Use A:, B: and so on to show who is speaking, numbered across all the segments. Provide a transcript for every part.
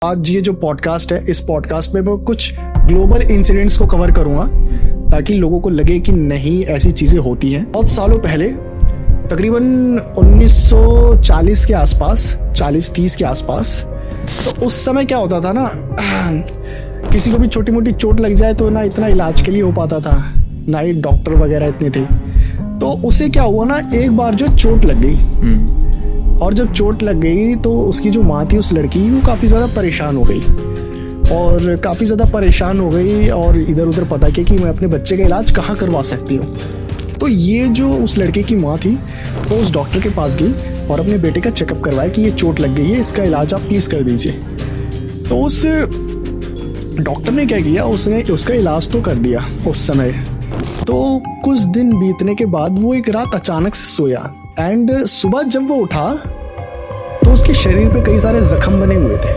A: आज ये जो पॉडकास्ट है, इस पॉडकास्ट में मैं कुछ ग्लोबल इंसिडेंट्स को कवर करूंगा ताकि लोगों को लगे कि नहीं ऐसी चीजें होती हैं। बहुत सालों पहले तकरीबन 1940 के आसपास, 40-30 के आसपास, तो उस समय क्या होता था ना, किसी को भी छोटी मोटी चोट लग जाए तो ना इतना इलाज के लिए हो पाता था, ना ही डॉक्टर वगैरह इतने थे। तो उसे क्या हुआ ना, एक बार जो चोट लग गई, और जब चोट लग गई तो उसकी जो माँ थी उस लड़की, वो काफ़ी ज़्यादा परेशान हो गई और इधर उधर पता किया कि मैं अपने बच्चे का इलाज कहाँ करवा सकती हूँ। तो ये जो उस लड़के की माँ थी वो उस डॉक्टर के पास गई और अपने बेटे का चेकअप करवाया कि ये चोट लग गई है, इसका इलाज आप प्लीज़ कर दीजिए। तो उस डॉक्टर ने क्या किया, उसने उसका इलाज तो कर दिया उस समय। तो कुछ दिन बीतने के बाद वो एक रात अचानक से सोया एंड सुबह जब वो उठा तो उसके शरीर पे कई सारे जख्म बने हुए थे।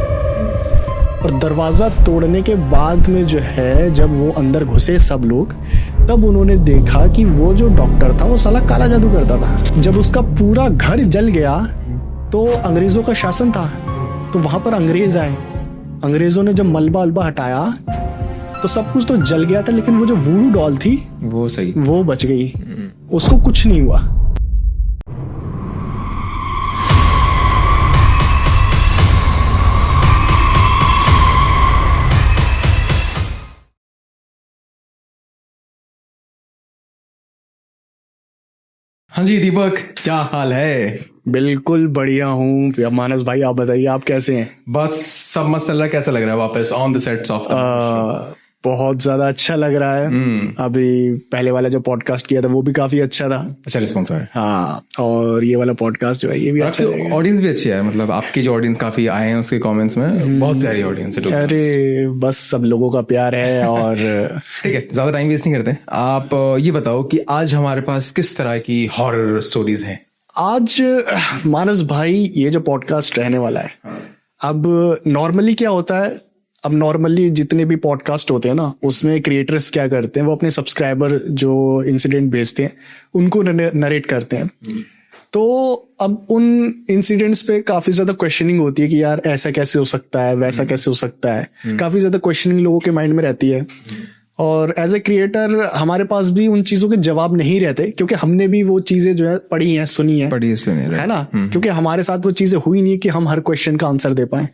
A: और दरवाज़ा तोड़ने के बाद में जो है, जब वो अंदर घुसे सब लोग, तब उन्होंने देखा कि वो जो डॉक्टर था वो साला काला जादू करता था। जब उसका पूरा घर जल गया तो अंग्रेज़ों का शासन था, तो वहाँ पर अंग्रेज़ आए। अंग्रेज़ों ने जब मलबा वलबा हटाया तो सब कुछ तो जल गया था, लेकिन वो जो वूडू डॉल थी वो बच गई, उसको कुछ नहीं हुआ।
B: हाँ जी दीपक, क्या हाल है?
A: बिल्कुल बढ़िया हूँ मानस भाई, आप बताइए आप कैसे हैं?
B: बस सब मस्त चल रहा है। कैसा लग रहा है वापस ऑन द सेट्स ऑफ?
A: बहुत ज्यादा अच्छा लग रहा है। अभी पहले वाला जो पॉडकास्ट किया था वो भी काफी अच्छा था।
B: अच्छा रिस्पॉन्स है।
A: हाँ, और ये वाला पॉडकास्ट जो है ये भी अच्छा है।
B: ऑडियंस भी अच्छी है, मतलब आपकी जो ऑडियंस काफी आए हैं उसके कमेंट्स में, बहुत प्यारी ऑडियंस है।
A: अरे बस सब लोगों का प्यार है। और
B: ठीक है, ज्यादा टाइम वेस्ट नहीं करते, आप ये बताओ कि आज हमारे पास किस तरह की हॉरर स्टोरीज हैं?
A: आज मानस भाई ये जो पॉडकास्ट रहने वाला है, अब नॉर्मली क्या होता है, अब नॉर्मली जितने भी पॉडकास्ट होते हैं ना, उसमें क्रिएटर्स क्या करते हैं, वो अपने सब्सक्राइबर जो इंसिडेंट भेजते हैं उनको नरेट करते हैं। तो अब उन इंसिडेंट्स पे काफी ज्यादा क्वेश्चनिंग होती है कि यार ऐसा कैसे हो सकता है, वैसा कैसे हो सकता है। काफी ज्यादा क्वेश्चनिंग लोगों के माइंड में रहती है। और एज ए क्रिएटर हमारे पास भी उन चीजों के जवाब नहीं रहते, क्योंकि हमने भी वो चीजें जो है पढ़ी हैं, सुनी है ना। क्योंकि हमारे साथ वो चीजें हुई नहीं कि हम हर क्वेश्चन का आंसर दे पाए।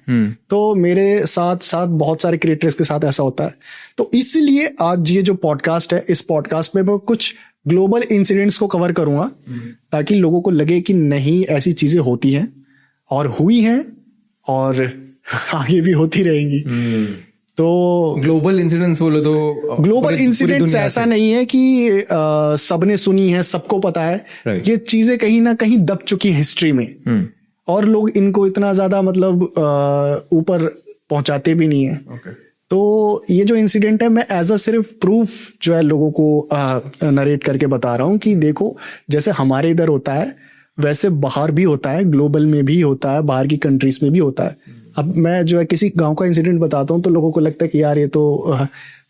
A: तो मेरे साथ साथ बहुत सारे क्रिएटर्स के साथ ऐसा होता है। तो इसीलिए आज ये जो पॉडकास्ट है, इस पॉडकास्ट में मैं कुछ ग्लोबल इंसिडेंट्स को कवर करूंगा ताकि लोगों को लगे कि नहीं ऐसी चीजें होती हैं और हुई हैं और आगे भी होती रहेंगी। तो
B: ग्लोबल इंसिडेंट्स बोलो तो
A: ग्लोबल इंसिडेंट्स ऐसा नहीं है कि सबने सुनी है, सबको पता है। ये चीजें कहीं ना कहीं दब चुकी है हिस्ट्री में, और लोग इनको इतना ज्यादा मतलब ऊपर पहुंचाते भी नहीं है। तो ये जो इंसिडेंट है, मैं एज अ सिर्फ प्रूफ जो है लोगों को नरेट करके बता रहा हूँ कि देखो, जैसे हमारे इधर होता है वैसे बाहर भी होता है, ग्लोबल में भी होता है, बाहर की कंट्रीज में भी होता है। अब मैं जो है किसी गांव का इंसिडेंट बताता हूँ तो लोगों को लगता है कि यार ये तो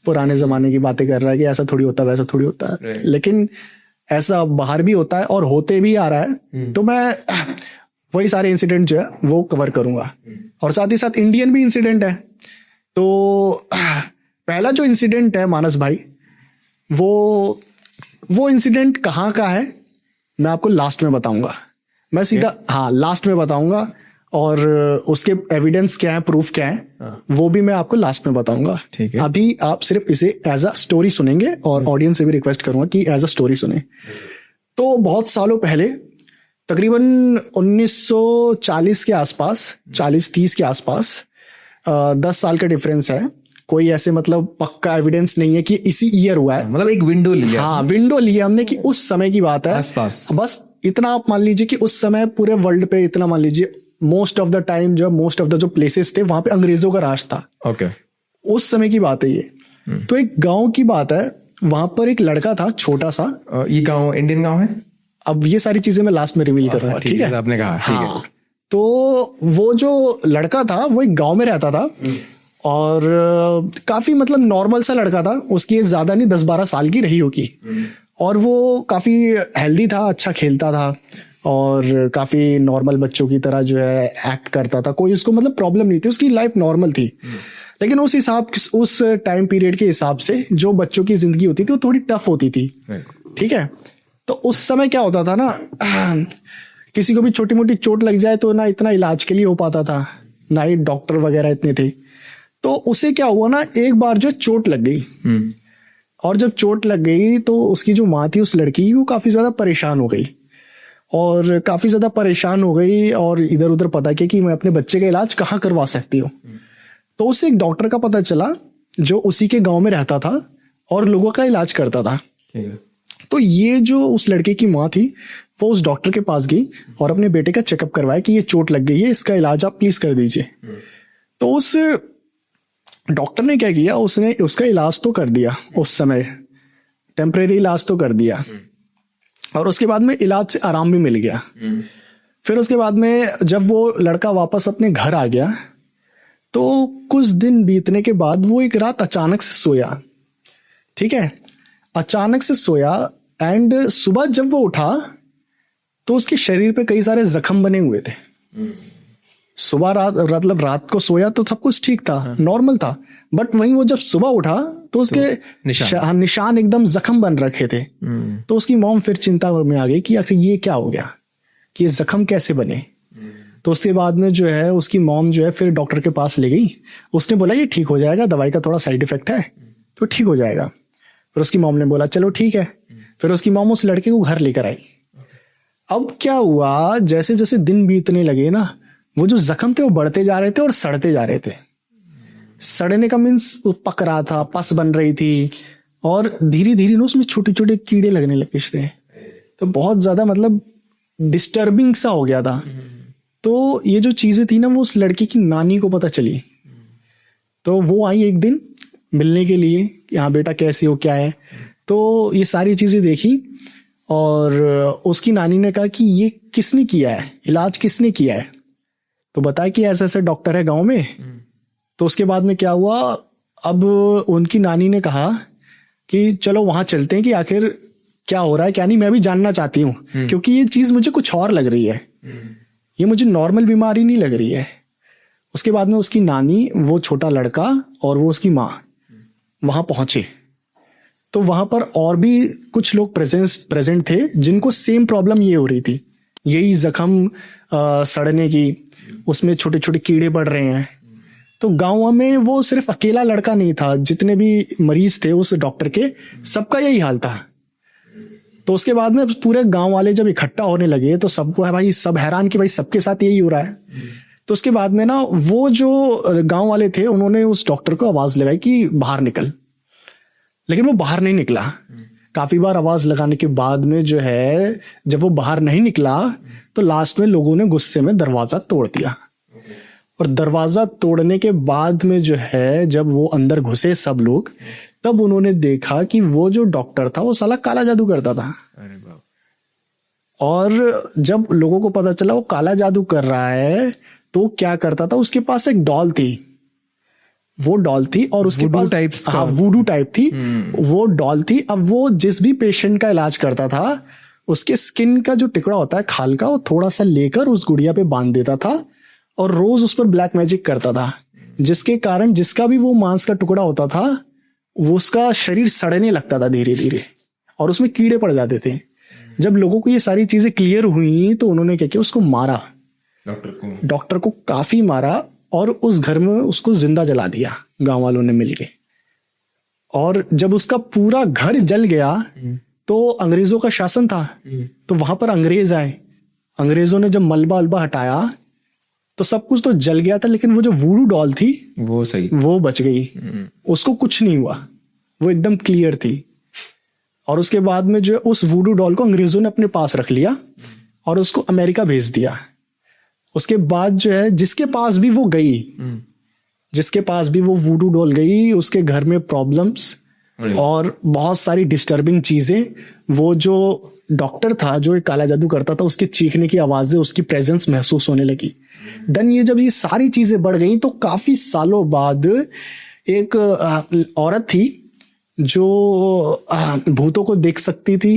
A: पुराने जमाने की बातें कर रहा है, कि ऐसा थोड़ी होता है, वैसा थोड़ी होता है। लेकिन ऐसा बाहर भी होता है और होते भी आ रहा है। तो मैं वही सारे इंसिडेंट जो है वो कवर करूंगा, और साथ ही साथ इंडियन भी इंसिडेंट है। तो पहला जो इंसिडेंट है मानस भाई, वो इंसिडेंट कहाँ का है मैं आपको लास्ट में बताऊंगा। मैं सीधा लास्ट में बताऊंगा, और उसके एविडेंस क्या है, प्रूफ क्या है, वो भी मैं आपको लास्ट में बताऊंगा।
B: ठीक है,
A: अभी आप सिर्फ इसे एज अ स्टोरी सुनेंगे, और ऑडियंस से भी रिक्वेस्ट करूंगा कि एज अ स्टोरी सुने। तो बहुत सालों पहले, तकरीबन 1940 के आसपास, 40-30 के आसपास, 10 साल का डिफरेंस है। कोई ऐसे मतलब पक्का एविडेंस नहीं है कि इसी ईयर हुआ है,
B: मतलब एक विंडो लिया।
A: हाँ, विंडो लिया हमने कि उस समय की बात है। बस इतना आप मान लीजिए कि उस समय पूरे वर्ल्ड पे इतना मान लीजिए, most of the time most of the जो प्लेसेस थे वहां पे अंग्रेजों का राज था। उस समय की बात है ये। तो एक गांव की बात है, वहां पर एक लड़का था छोटा सा।
B: ये गांव इंडियन गांव है?
A: अब ये सारी चीजें मैं लास्ट में रिवील कर रहा हूँ, ठीक है?
B: आपने कहा ठीक है।
A: तो वो जो लड़का था वो एक गांव में रहता था, और काफी मतलब नॉर्मल सा लड़का था। उसकी एज ज्यादा नहीं, 10-12 साल की रही होगी, और वो काफी हेल्दी था, अच्छा खेलता था। और काफी नॉर्मल बच्चों की तरह जो है एक्ट करता था, कोई उसको मतलब प्रॉब्लम नहीं थी, उसकी लाइफ नॉर्मल थी। लेकिन उस टाइम पीरियड के हिसाब से जो बच्चों की जिंदगी होती थी वो थोड़ी टफ होती थी। ठीक है, तो उस समय क्या होता था ना, किसी को भी छोटी मोटी चोट लग जाए तो ना इतना इलाज के लिए हो पाता था, ना ही डॉक्टर वगैरह इतने थे। तो उसे क्या हुआ ना, एक बार जो चोट लग गई, और जब चोट लग गई तो उसकी जो माँ थी उस लड़की की, वो काफी ज्यादा परेशान हो गई, और काफी ज्यादा परेशान हो गई और इधर उधर पता किया कि मैं अपने बच्चे का इलाज कहाँ करवा सकती हूँ। तो उसे एक डॉक्टर का पता चला जो उसी के गांव में रहता था और लोगों का इलाज करता था। तो ये जो उस लड़के की माँ थी वो उस डॉक्टर के पास गई और अपने बेटे का चेकअप करवाया कि ये चोट लग गई है, इसका इलाज आप प्लीज कर दीजिए। तो उस डॉक्टर ने क्या किया, उसने उसका इलाज तो कर दिया, उस समय टेम्परेरी इलाज तो कर दिया, और उसके बाद में इलाज से आराम भी मिल गया। फिर उसके बाद में जब वो लड़का वापस अपने घर आ गया तो कुछ दिन बीतने के बाद वो एक रात अचानक से सोया। ठीक है, अचानक से सोया, एंड सुबह जब वो उठा तो उसके शरीर पे कई सारे जख्म बने हुए थे। सुबह मतलब रात को सोया तो सब कुछ ठीक था, नॉर्मल था, बट वहीं वो जब सुबह उठा तो उसके निशान एकदम जख्म बन रखे थे। तो उसकी मॉम फिर चिंता में आ गई कि आखिर ये क्या हो गया, कि ये जख्म कैसे बने। तो उसके बाद में जो है उसकी मॉम जो है फिर डॉक्टर के पास ले गई। उसने बोला ये ठीक हो जाएगा, दवाई का थोड़ा साइड इफेक्ट है तो ठीक हो जाएगा। फिर उसकी मॉम ने बोला चलो ठीक है। फिर उसकी मॉम उस लड़के को घर लेकर आई। अब क्या हुआ, जैसे जैसे दिन बीतने लगे ना, वो जो जख्म थे वो बढ़ते जा रहे थे और सड़ते जा रहे थे। सड़ने का मीन्स पक रहा था, पस बन रही थी, और धीरे धीरे ना उसमें छोटे छोटे कीड़े लगने लगे थे। तो बहुत ज्यादा मतलब डिस्टर्बिंग सा हो गया था। तो ये जो चीजें थी ना वो उस लड़के की नानी को पता चली। तो वो आई एक दिन मिलने के लिए कि हाँ बेटा कैसे हो, क्या है। तो ये सारी चीजें देखी और उसकी नानी ने कहा कि ये किसने किया है, इलाज किसने किया है। तो बताया कि ऐसे ऐसे डॉक्टर है गांव में। तो उसके बाद में क्या हुआ, अब उनकी नानी ने कहा कि चलो वहां चलते हैं कि आखिर क्या हो रहा है क्या नहीं, मैं भी जानना चाहती हूँ, क्योंकि ये चीज मुझे कुछ और लग रही है, ये मुझे नॉर्मल बीमारी नहीं लग रही है। उसके बाद में उसकी नानी, वो छोटा लड़का और वो उसकी माँ वहां पहुंचे। तो वहां पर और भी कुछ लोग प्रेजेंट थे जिनको सेम प्रॉब्लम ये हो रही थी, यही जख्म सड़ने की, उसमें छोटे छोटे कीड़े पड़ रहे हैं। तो गांव में वो सिर्फ अकेला लड़का नहीं था, जितने भी मरीज थे उस डॉक्टर के सबका यही हाल था। तो उसके बाद में पूरे गांव वाले जब इकट्ठा होने लगे तो सबको है भाई, सब हैरान कि भाई सबके साथ यही हो रहा है। तो उसके बाद में ना वो जो गांव वाले थे उन्होंने उस डॉक्टर को आवाज लगाई कि बाहर निकल, लेकिन वो बाहर नहीं निकला। काफी बार आवाज लगाने के बाद में जो है जब वो बाहर नहीं निकला तो लास्ट में लोगों ने गुस्से में दरवाजा तोड़ दिया। और दरवाजा तोड़ने के बाद में जो है जब वो अंदर घुसे सब लोग, तब उन्होंने देखा कि वो जो डॉक्टर था वो साला काला जादू करता था। और जब लोगों को पता चला वो काला जादू कर रहा है तो क्या करता था, उसके पास एक डॉल थी, वो डॉल थी और उसके पास वुडू टाइप थी, वो डॉल थी। अब वो जिस भी पेशेंट का इलाज करता था उसके स्किन का जो टुकड़ा होता है खाल का, वो थोड़ा सा लेकर उस गुड़िया पे बांध देता था और रोज उस पर ब्लैक मैजिक करता था, जिसके कारण जिसका भी वो मांस का टुकड़ा होता था वो उसका शरीर सड़ने लगता था धीरे धीरे और उसमें कीड़े पड़ जाते थे। जब लोगों को ये सारी चीजें क्लियर हुई तो उन्होंने क्या किया, उसको मारा, डॉक्टर को काफी मारा और उस घर में उसको जिंदा जला दिया गांव वालों ने मिलके। और जब उसका पूरा घर जल गया तो अंग्रेजों का शासन था, तो वहां पर अंग्रेज आए, अंग्रेजों ने जब मलबा वलबा हटाया तो सब कुछ तो जल गया था, लेकिन वो जो वुडू डॉल थी
B: वो सही,
A: वो बच गई, उसको कुछ नहीं हुआ, वो एकदम क्लियर थी। और उसके बाद में जो है उस वुडू डॉल को अंग्रेजों ने अपने पास रख लिया और उसको अमेरिका भेज दिया। उसके बाद जो है जिसके पास भी वो गई, जिसके पास भी वो वुडू डॉल गई, उसके घर में प्रॉब्लम्स और बहुत सारी डिस्टर्बिंग चीजें। वो जो डॉक्टर था जो एक काला जादू करता था, उसके चीखने की आवाजें, उसकी प्रेजेंस महसूस होने लगी। देन ये जब ये सारी चीजें बढ़ गई तो काफी सालों बाद एक औरत थी जो भूतों को देख सकती थी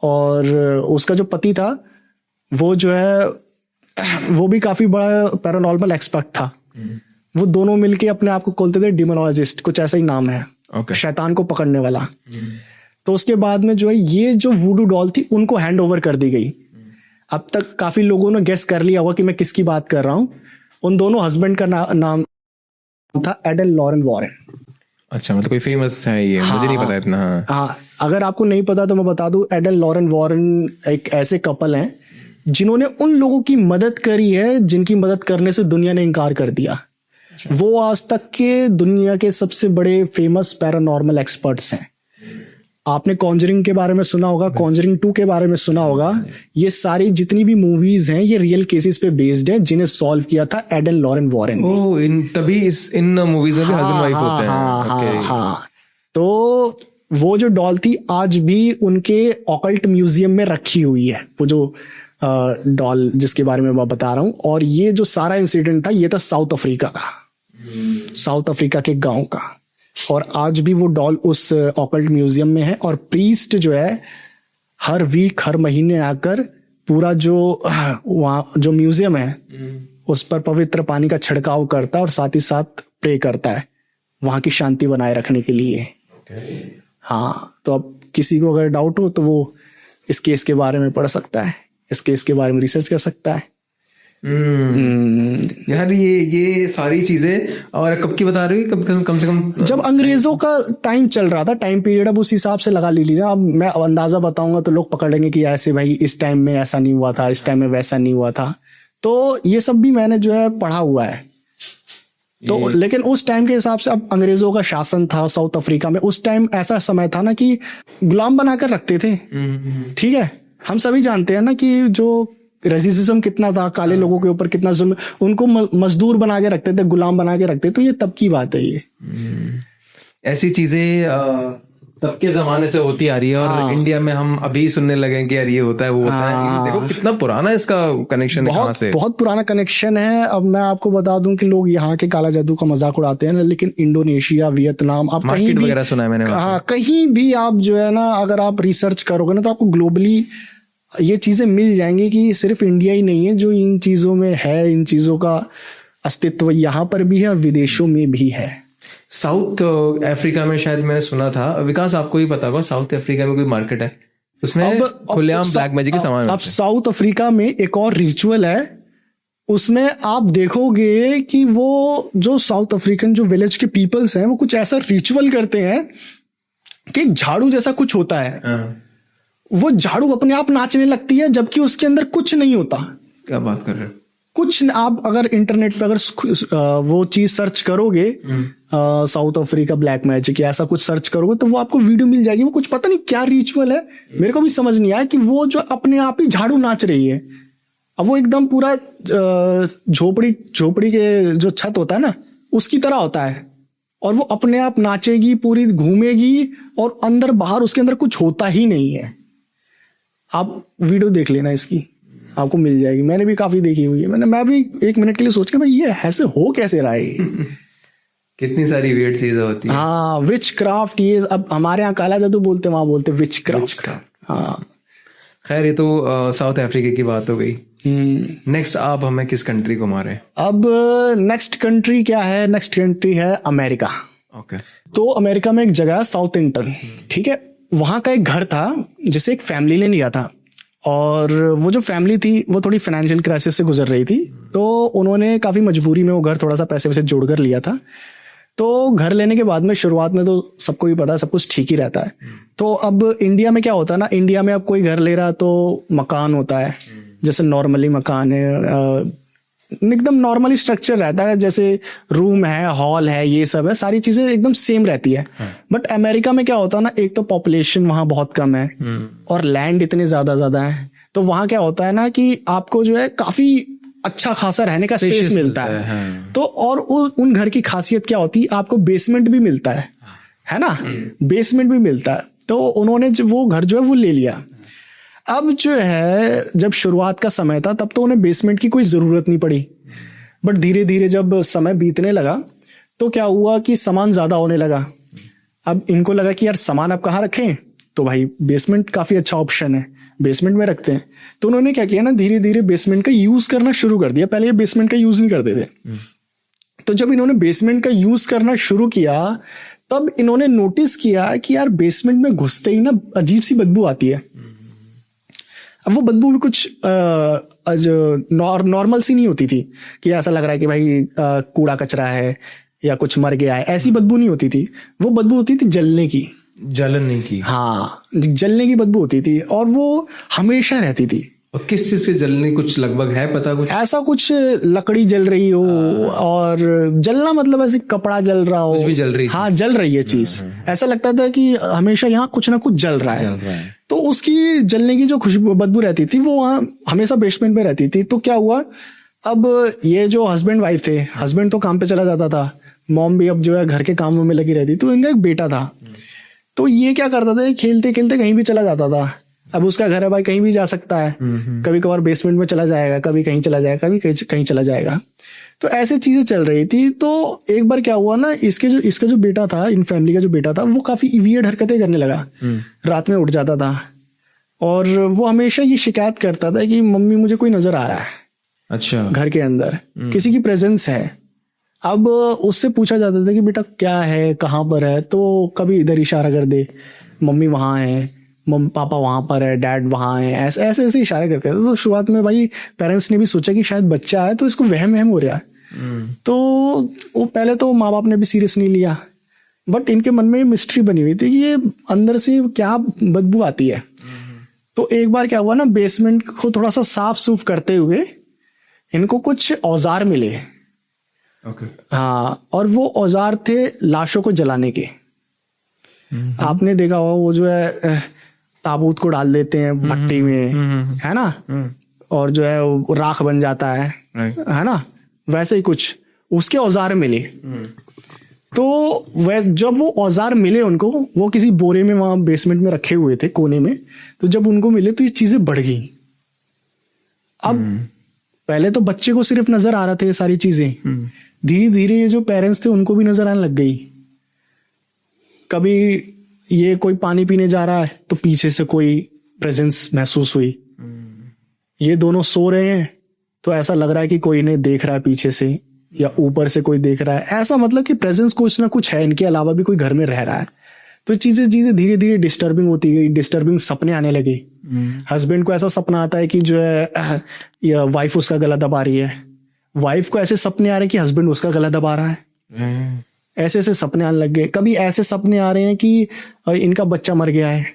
A: और उसका जो पति था वो जो है वो भी काफी बड़ा पैरानॉर्मल एक्सपर्ट था। वो दोनों मिलके अपने आप को बोलते थे डिमोनोलॉजिस्ट, कुछ ऐसा ही नाम है, शैतान को पकड़ने वाला। तो उसके बाद में जो है ये जो वुडू डॉल थी उनको हैंड ओवर कर दी गई। अब तक काफी लोगों ने गेस कर लिया होगा कि मैं किसकी बात कर रहा हूँ। उन दोनों हस्बैंड का नाम था एडल लॉरेन वॉरेन।
B: अच्छा, मतलब कोई फेमस है ये? मुझे नहीं पता इतना।
A: हाँ, अगर आपको नहीं पता तो मैं बता दूं, एडल लॉरेन वॉरेन एक ऐसे कपल हैं जिन्होंने उन लोगों की मदद करी है जिनकी मदद करने से दुनिया ने इनकार कर दिया। वो आज तक के दुनिया के सबसे बड़े फेमस पैरानॉर्मल एक्सपर्ट्स हैं। आपने कॉन्जरिंग के बारे में सुना होगा, कॉन्जरिंग 2 के बारे में सुना होगा। ये सारी जितनी भी मूवीज हैं ये रियल केसेस पे बेस्ड हैं जिन्हें सॉल्व किया था एडल लॉरेन वॉरेन।
B: ओह, इन मूवीज में भी हस्बैंड वाइफ होते हैं।
A: हाँ। तो वो जो डॉल थी आज भी उनके ऑकल्ट म्यूजियम में रखी हुई है, वो जो डॉल जिसके बारे में मैं बता रहा हूँ। और ये जो सारा इंसिडेंट था ये था साउथ अफ्रीका का, साउथ अफ्रीका के गांव का। और आज भी वो डॉल उस ऑकल्ट म्यूजियम में है। और प्रीस्ट जो है हर वीक, हर महीने आकर पूरा जो वहाँ जो म्यूजियम है उस पर पवित्र पानी का छिड़काव करता है और साथ ही साथ प्रे करता है वहाँ की शांति बनाए रखने के लिए। हाँ, तो अब किसी को अगर डाउट हो तो वो इस केस के बारे में पढ़ सकता है, इस केस के बारे में रिसर्च कर सकता है।
B: यार ये सारी चीजें, और कब की बता रही हो? कम से कम
A: जब अंग्रेजों का टाइम चल रहा था, टाइम पीरियड, अब उस हिसाब से लगा लीजिए। अब मैं अंदाजा बताऊंगा तो लोग पकड़ लेंगे कि ऐसे भाई इस टाइम में ऐसा नहीं हुआ था, इस टाइम में वैसा नहीं हुआ था। तो ये सब भी मैंने जो है पढ़ा हुआ है। तो लेकिन उस टाइम के हिसाब से, अब अंग्रेजों का शासन था साउथ अफ्रीका में, उस टाइम ऐसा समय था ना कि गुलाम बनाकर रखते थे। ठीक है, हम सभी जानते हैं ना कि जो रेसिज्म कितना था, काले लोगों के ऊपर कितना जुल्म, उनको मजदूर बना के रखते थे, गुलाम बना के रखते। तो ये तब की बात है। ये
B: ऐसी चीजें तब के जमाने से होती आ रही है। और इंडिया में हम अभी सुनने लगे कि यार ये होता है, वो होता है। देखो कितना पुराना इसका कनेक्शन है, कहाँ से
A: बहुत पुराना कनेक्शन है। अब मैं आपको बता दूं कि लोग यहाँ के काला जादू का मजाक उड़ाते हैं ना, लेकिन इंडोनेशिया, वियतनाम, आप कहीं भी
B: वगैरह सुना है मैंने।
A: हाँ, कहीं भी आप जो है ना, अगर आप रिसर्च करोगे ना तो आपको ग्लोबली ये चीजें मिल जाएंगी कि सिर्फ इंडिया ही नहीं है जो इन चीजों में है। इन चीजों का अस्तित्व यहाँ पर भी है और विदेशों में भी है।
B: साउथ अफ्रीका में शायद मैंने सुना था, विकास आपको ही पता होगा, साउथ अफ्रीका में कोई मार्केट है उसमें खुलेआम ब्लैक मैजिक के सामान।
A: अब साउथ अफ्रीका में एक और रिचुअल है, उसमें आप देखोगे कि वो जो साउथ अफ्रीकन जो विलेज के पीपल्स हैं वो कुछ ऐसा रिचुअल करते हैं कि एक झाड़ू जैसा कुछ होता है। वो झाड़ू अपने आप नाचने लगती है जबकि उसके अंदर कुछ नहीं होता।
B: क्या बात कर रहे हो?
A: कुछ, आप अगर इंटरनेट पे अगर वो चीज सर्च करोगे, साउथ अफ्रीका ब्लैक मैजिक या ऐसा कुछ सर्च करोगे तो वो आपको वीडियो मिल जाएगी। वो कुछ पता नहीं क्या रिचुअल है, मेरे को भी समझ नहीं आया कि वो जो अपने आप ही झाड़ू नाच रही है। अब वो एकदम पूरा झोपड़ी के जो छत होता है ना उसकी तरह होता है, और वो अपने आप नाचेगी, पूरी घूमेगी, और अंदर बाहर उसके अंदर कुछ होता ही नहीं है। आप वीडियो देख लेना इसकी, आपको मिल जाएगी। मैंने भी काफी देखी हुई है। मैं भी 1 मिनट के लिए सोच के भाई ये ऐसे हो कैसे रहा है।
B: कितनी सारी वियर्ड चीजें होती है।
A: हाँ, विच क्राफ्ट, ये अब हमारे यहाँ काला जादू बोलते, वहां बोलते विच क्राफ्ट। हाँ,
B: खैर ये तो साउथ अफ्रीका की बात हो गई। नेक्स्ट आप हमें किस कंट्री को मारे?
A: अब नेक्स्ट कंट्री क्या है? नेक्स्ट कंट्री है अमेरिका।
B: ओके।
A: तो अमेरिका में एक जगह है साउथइंटन, ठीक है, वहां का एक घर था जिसे एक फैमिली ने लिया था। और वो जो फैमिली थी वो थोड़ी फाइनेंशियल क्राइसिस से गुजर रही थी, तो उन्होंने काफी मजबूरी में वो घर थोड़ा सा पैसे वैसे जोड़ कर लिया था। तो घर लेने के बाद में शुरुआत में तो सबको ही पता है सब कुछ ठीक ही रहता है। तो अब इंडिया में क्या होता है ना, इंडिया में अब कोई घर ले रहा तो मकान होता है, जैसे नॉर्मली मकान है, एकदम नॉर्मली स्ट्रक्चर रहता है, जैसे रूम है, हॉल है, ये सब है, सारी चीजें एकदम सेम रहती है। बट अमेरिका में क्या होता है ना, एक तो पॉपुलेशन वहां बहुत कम है और लैंड इतने ज्यादा है। तो वहां क्या होता है ना कि आपको जो है काफी अच्छा खासा रहने का स्पेस मिलता है। तो और उन घर की खासियत क्या होती है, आपको बेसमेंट भी मिलता है ना, बेसमेंट भी मिलता है। तो उन्होंने जो वो घर जो है वो ले लिया। अब जो है जब शुरुआत का समय था तब तो उन्हें बेसमेंट की कोई जरूरत नहीं पड़ी, बट धीरे धीरे जब समय बीतने लगा तो क्या हुआ कि सामान ज्यादा होने लगा। अब इनको लगा कि यार सामान अब कहाँ रखें, तो भाई बेसमेंट काफी अच्छा ऑप्शन है। बेसमेंट में रखते हैं। तो उन्होंने क्या किया ना, धीरे धीरे बेसमेंट का यूज करना शुरू कर दिया। पहले ये बेसमेंट का यूज नहीं करते थे। तो जब इन्होंने बेसमेंट का यूज करना शुरू किया, तब इन्होंने नोटिस किया कि यार बेसमेंट में घुसते ही ना अजीब सी बदबू आती है। अब वो बदबू भी कुछ नॉर्मल सी नहीं होती थी कि ऐसा लग रहा है कि भाई कूड़ा कचरा है या कुछ मर गया है, ऐसी बदबू नहीं होती थी। वो बदबू होती थी जलने की,
B: जलने की।
A: हाँ, जलने की बदबू होती थी और वो हमेशा रहती थी।
B: और किस चीज से जलने कुछ लगभग है पता? कुछ
A: ऐसा कुछ लकड़ी जल रही हो और जलना मतलब ऐसे कपड़ा जल रहा हो,
B: कुछ भी जल रही,
A: हाँ जल रही है चीज। ऐसा लगता था कि हमेशा यहाँ कुछ ना कुछ जल रहा है। तो उसकी जलने की जो खुशबू बदबू रहती थी वो वहाँ हमेशा बेसमेंट में रहती थी। तो क्या हुआ, अब ये जो हस्बैंड वाइफ थे, हस्बैंड तो काम पे चला जाता था, मॉम भी अब जो है घर के कामों में लगी रहती। तो इनका एक बेटा था, तो ये क्या करता था, खेलते खेलते कहीं भी चला जाता था। अब उसका घर है भाई, कहीं भी जा सकता है। कभी कभार बेसमेंट में चला जाएगा, कभी कहीं चला जाएगा, कभी कहीं चला जाएगा। तो ऐसे चीजें चल रही थी। तो एक बार क्या हुआ ना, इसका जो बेटा था, इन फैमिली का जो बेटा था, वो काफी वियर्ड हरकतें करने लगा। रात में उठ जाता था और वो हमेशा ये शिकायत करता था कि मम्मी मुझे कोई नजर आ रहा है।
B: अच्छा।
A: घर के अंदर किसी की प्रेजेंस है। अब उससे पूछा जाता था कि बेटा क्या है, कहाँ पर है, तो कभी इधर इशारा कर दे, मम्मी वहां है, पापा वहां पर है, डैड वहां है, ऐसे ऐसे इशारे करते थे। तो शुरुआत में भाई पेरेंट्स ने भी सोचा कि शायद बच्चा है तो इसको वहम हो रहा है। तो वो पहले तो माँ बाप ने भी सीरियस नहीं लिया, बट इनके मन में मिस्ट्री बनी हुई थी कि ये अंदर से क्या बदबू आती है। तो एक बार क्या हुआ ना, बेसमेंट को थोड़ा सा साफ सूफ करते हुए इनको कुछ औजार मिले। हाँ, और वो औजार थे लाशों को जलाने के। आपने देखा होगा वो जो है ताबूत को डाल देते हैं भट्टी में, है ना, और जो है वो राख बन जाता है ना, वैसे ही कुछ उसके औजार मिले। तो वह जब वो औजार मिले उनको, वो किसी बोरे में वहां बेसमेंट में रखे हुए थे कोने में। तो जब उनको मिले तो ये चीजें बढ़ गई। अब पहले तो बच्चे को सिर्फ नजर आ रहा था ये सारी चीजें, धीरे धीरे ये जो पेरेंट्स थे उनको भी नजर आने लग गई। कभी ये कोई पानी पीने जा रहा है तो पीछे से कोई प्रेजेंस महसूस हुई। ये दोनों सो रहे हैं तो ऐसा लग रहा है कि कोई इन्हें देख रहा है पीछे से या ऊपर से कोई देख रहा है। ऐसा मतलब कि प्रेजेंस कुछ ना कुछ है, इनके अलावा भी कोई घर में रह रहा है। तो चीजें धीरे धीरे डिस्टर्बिंग होती गई, डिस्टर्बिंग सपने आने लगे। हस्बैंड को ऐसा सपना आता है कि जो है वाइफ उसका गला दबा रही है, वाइफ को ऐसे सपने आ रहे हैं कि हस्बैंड उसका गला दबा रहा है। ऐसे ऐसे सपने आने लग गए। कभी ऐसे सपने आ रहे हैं कि इनका बच्चा मर गया है।